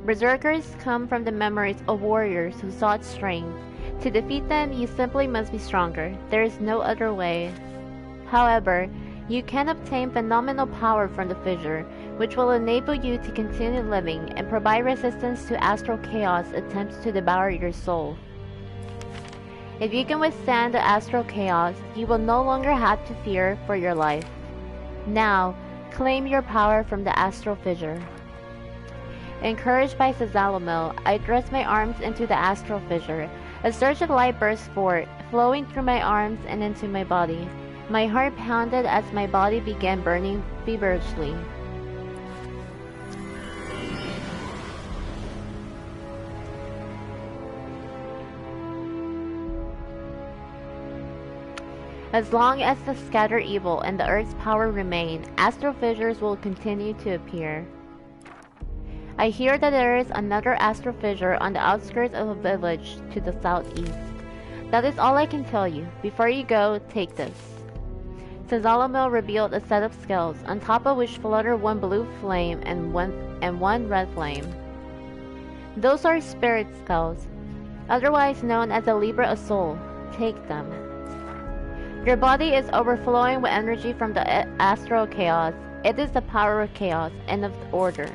Berserkers come from the memories of warriors who sought strength. To defeat them, you simply must be stronger. There is no other way. However, you can obtain phenomenal power from the fissure, which will enable you to continue living and provide resistance to astral chaos attempts to devour your soul. If you can withstand the astral chaos, you will no longer have to fear for your life. Now, claim your power from the astral fissure. Encouraged by Sazalomil, I thrust my arms into the astral fissure. A surge of light burst forth, flowing through my arms and into my body. My heart pounded as my body began burning feverishly. As long as the scatter evil and the earth's power remain, astral fissures will continue to appear. I hear that there is another astral fissure on the outskirts of a village to the southeast. That is all I can tell you. Before you go, take this. Sazalomil revealed a set of scales, on top of which fluttered one blue flame and one red flame. Those are spirit scales, otherwise known as the Libra of Soul. Take them. Your body is overflowing with energy from the astral chaos. It is the power of chaos and of order.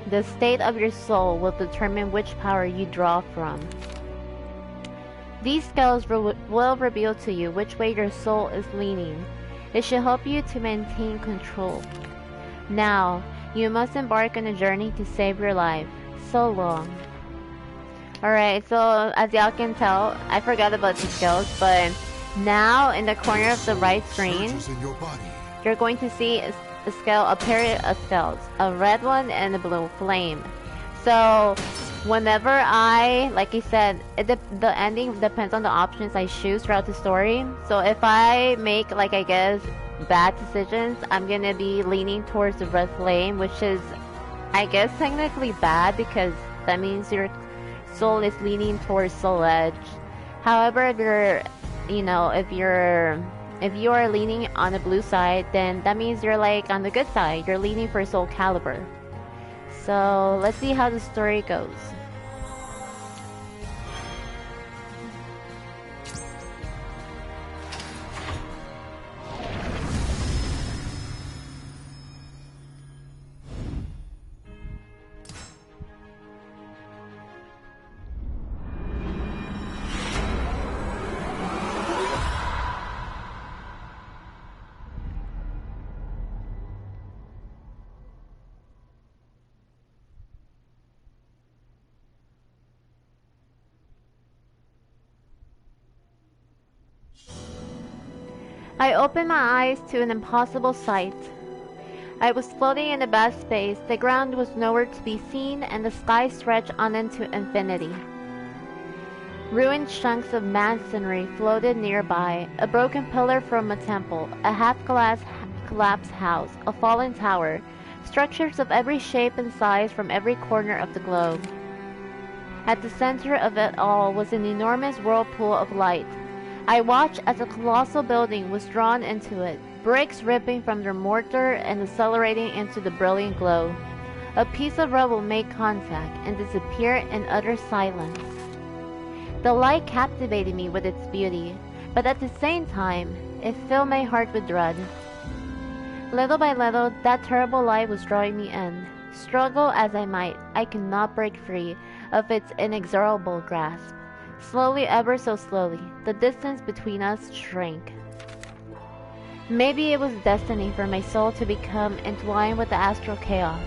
The state of your soul will determine which power you draw from. These scales will reveal to you which way your soul is leaning. It should help you to maintain control. Now, you must embark on a journey to save your life. So long. Alright, so as y'all can tell, I forgot about the scales, but now in the corner of the right screen, you're going to see a scale, a pair of scales, a red one and a blue flame. So whenever like I said, the ending depends on the options I choose throughout the story. So if I make, like, I guess, bad decisions, I'm gonna be leaning towards the red flame, which is, I guess, technically bad because that means your soul is leaning towards Soul Edge. However, if you're, if you are leaning on the blue side, then that means you're like on the good side. You're leaning for Soul Calibur. So let's see how the story goes. I opened my eyes to an impossible sight. I was floating in a vast space, the ground was nowhere to be seen, and the sky stretched on into infinity. Ruined chunks of masonry floated nearby, a broken pillar from a temple, a half-collapsed house, a fallen tower, structures of every shape and size from every corner of the globe. At the center of it all was an enormous whirlpool of light. I watched as a colossal building was drawn into it, bricks ripping from their mortar and accelerating into the brilliant glow. A piece of rubble made contact and disappeared in utter silence. The light captivated me with its beauty, but at the same time, it filled my heart with dread. Little by little, that terrible light was drawing me in. Struggle as I might, I could not break free of its inexorable grasp. Slowly, ever so slowly, the distance between us shrank. Maybe it was destiny for my soul to become entwined with the astral chaos.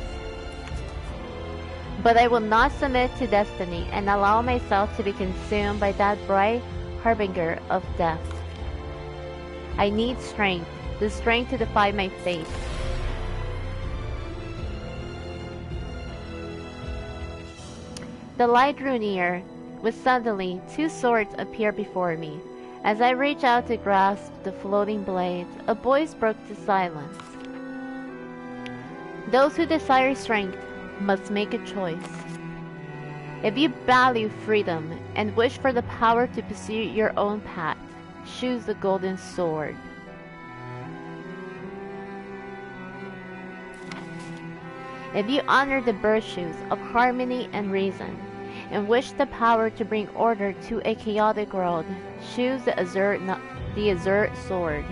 But I will not submit to destiny and allow myself to be consumed by that bright harbinger of death. I need strength, the strength to defy my fate. The light drew near, when suddenly 2 swords appeared before me. As I reached out to grasp the floating blade, a voice broke the silence. Those who desire strength must make a choice. If you value freedom and wish for the power to pursue your own path, choose the golden sword. If you honor the virtues of harmony and reason, and wish the power to bring order to a chaotic world, choose the azure sword.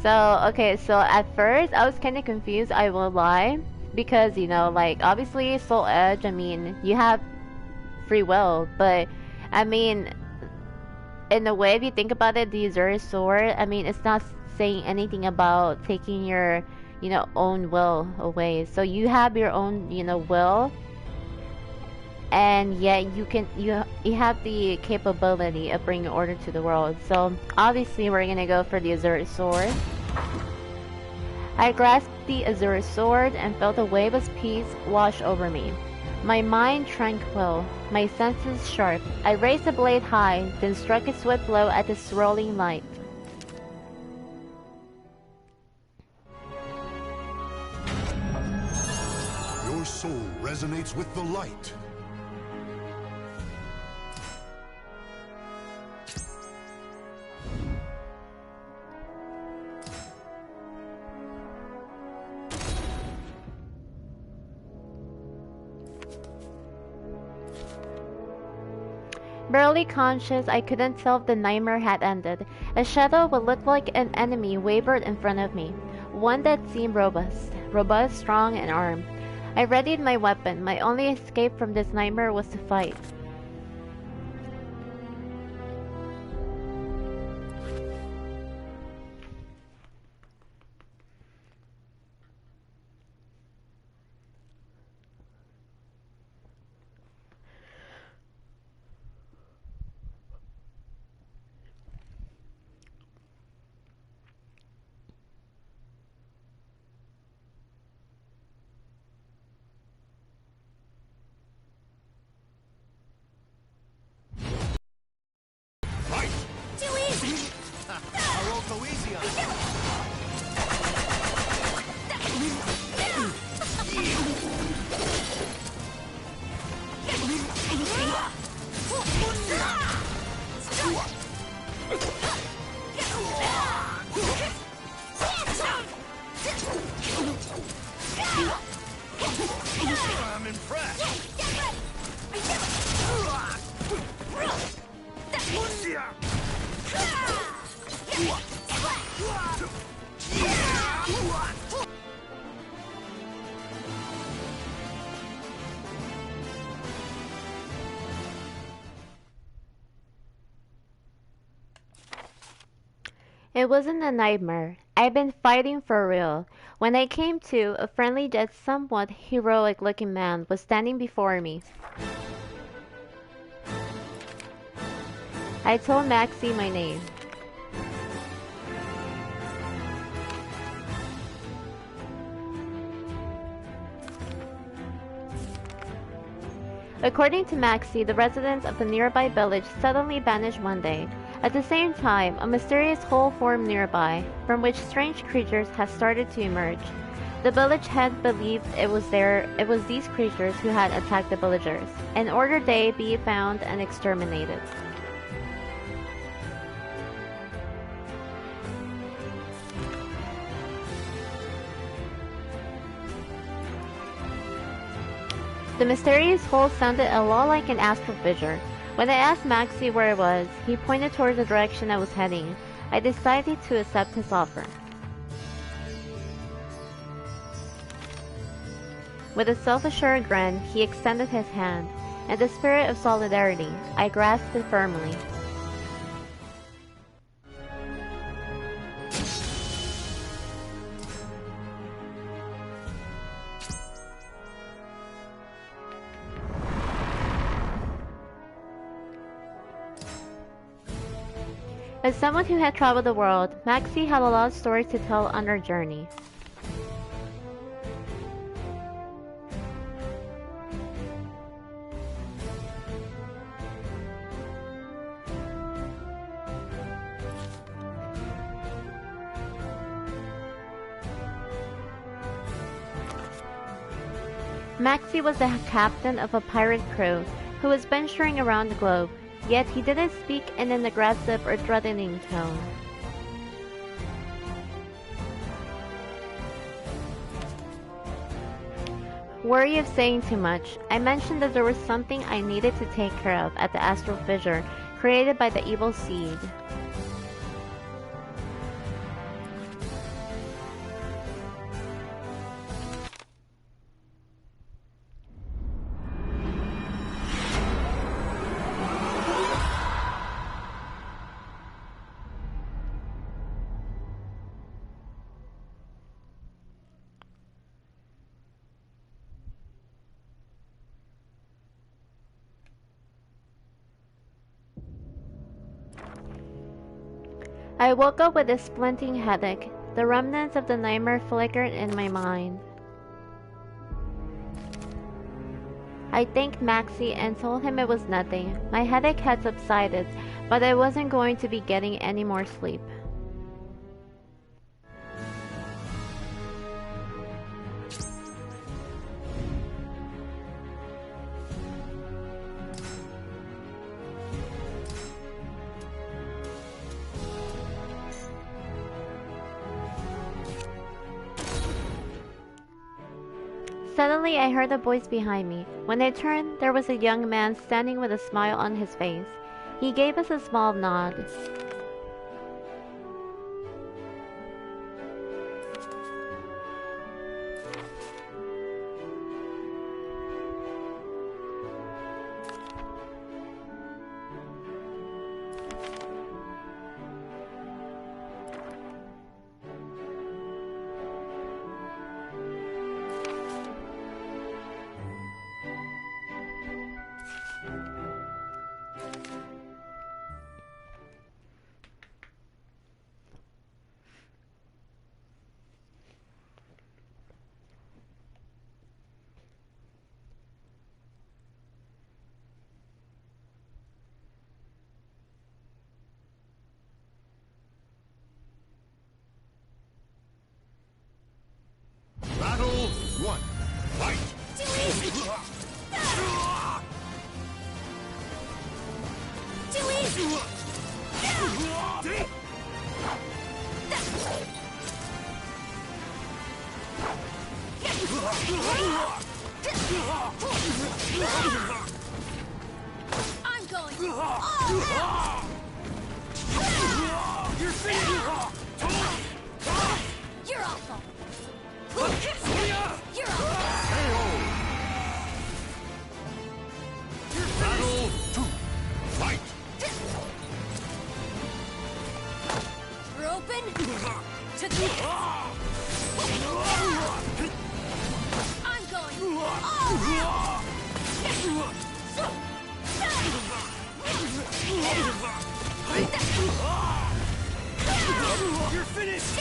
So, okay, so at first I was kind of confused, I will lie, because, you know, like, obviously Soul Edge, I mean, you have free will, but, I mean, in a way, if you think about it, the azure sword, I mean, it's not saying anything about taking your, you know, own will away. So you have your own, you know, will, and yet you have the capability of bringing order to the world. So obviously we're gonna go for the azure sword. I grasped the azure sword and felt a wave of peace wash over me. My mind tranquil, my senses sharp. I raised the blade high, then struck a swift blow at the swirling light. Your soul resonates with the light. Barely conscious, I couldn't tell if the nightmare had ended. A shadow what looked like an enemy wavered in front of me. One that seemed robust, strong, and armed. I readied my weapon. My only escape from this nightmare was to fight. I'm impressed. It wasn't a nightmare. I'd been fighting for real. When I came to, a friendly yet somewhat heroic-looking man was standing before me. I told Maxie my name. According to Maxie, the residents of the nearby village suddenly vanished one day. At the same time, a mysterious hole formed nearby, from which strange creatures had started to emerge. The village head believed it was these creatures who had attacked the villagers, and ordered they be found and exterminated. The mysterious hole sounded a lot like an astral fissure. When I asked Maxie where it was, he pointed towards the direction I was heading. I decided to accept his offer. With a self-assured grin, he extended his hand. In the spirit of solidarity, I grasped it firmly. As someone who had traveled the world, Maxie had a lot of stories to tell on her journey. Maxie was the captain of a pirate crew who was venturing around the globe, yet he didn't speak in an aggressive or threatening tone. Worry of saying too much, I mentioned that there was something I needed to take care of at the astral fissure created by the evil seed. I woke up with a splinting headache. The remnants of the nightmare flickered in my mind. I thanked Maxie and told him it was nothing. My headache had subsided, but I wasn't going to be getting any more sleep. Suddenly, I heard a voice behind me. When I turned, there was a young man standing with a smile on his face. He gave us a small nod. Battle 1. Fight! Too easy! Too easy! I'm going all out! You're finished! You're awful! You're You're awful! Battle 2. Fight! We're open to this! I'm going all out! You're finished!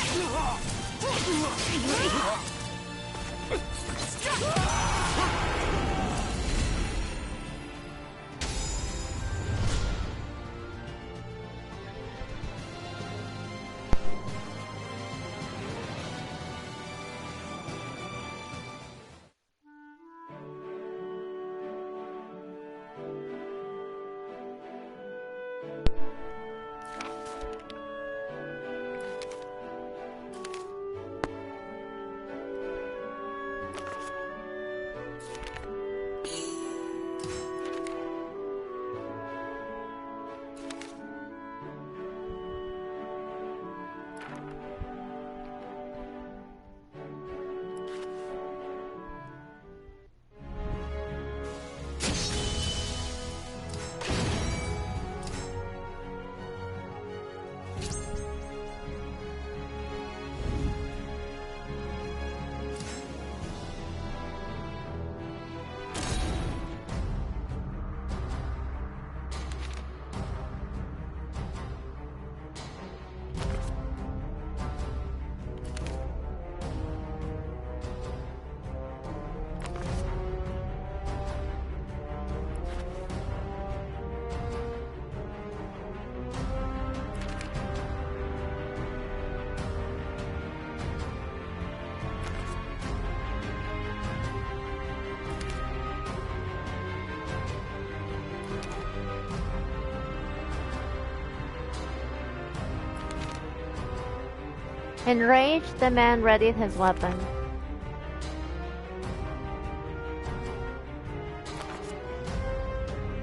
Enraged, the man readied his weapon.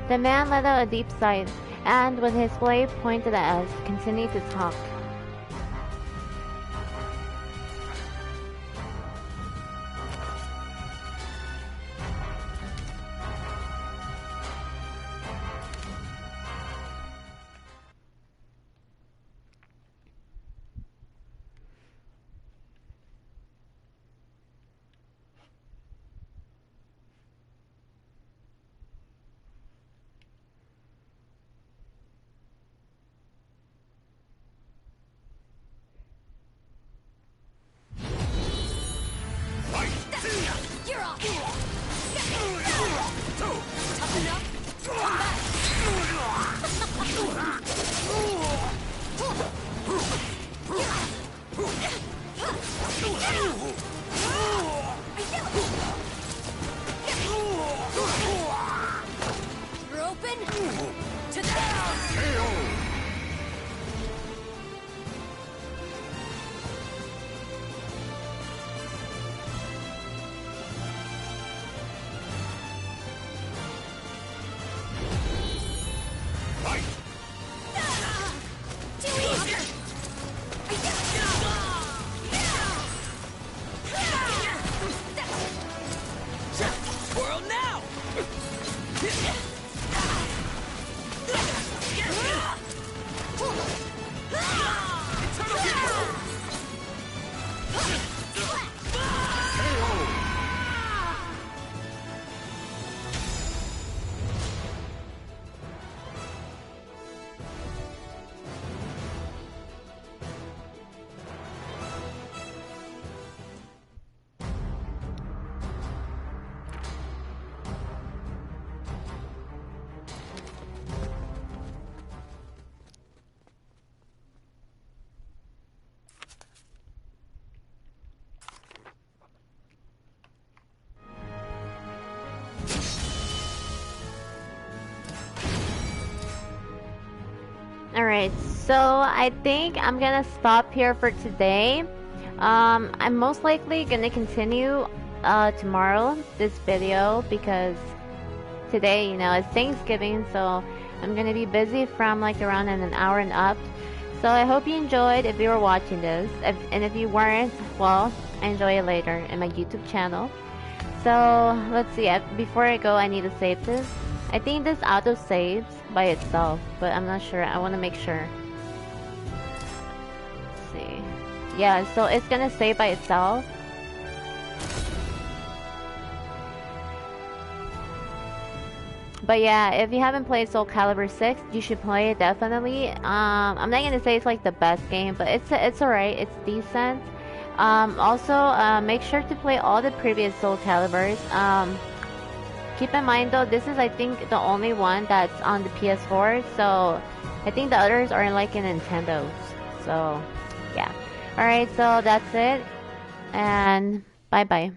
The man let out a deep sigh, and with his blade pointed at us, continued to talk. You're off. Tough enough? Come back. You're open? To the Alright, so I think I'm gonna stop here for today. I'm most likely gonna continue tomorrow this video because today, you know, it's Thanksgiving, so I'm gonna be busy from like around in an hour and up. So I hope you enjoyed if you were watching this, and if you weren't, well, enjoy it later in my YouTube channel. So let's see, before I go I need to save this. I think this auto saves by itself, but I'm not sure. I want to make sure. Let's see. Yeah, so it's gonna save by itself. But yeah, if you haven't played Soul Calibur 6, you should play it definitely. I'm not gonna say it's like the best game, but it's alright. It's decent. Also, make sure to play all the previous Soul Caliburs. Keep in mind though, this is I think the only one that's on the PS4, so I think the others are like in Nintendo's. So yeah. Alright, so that's it, and bye bye.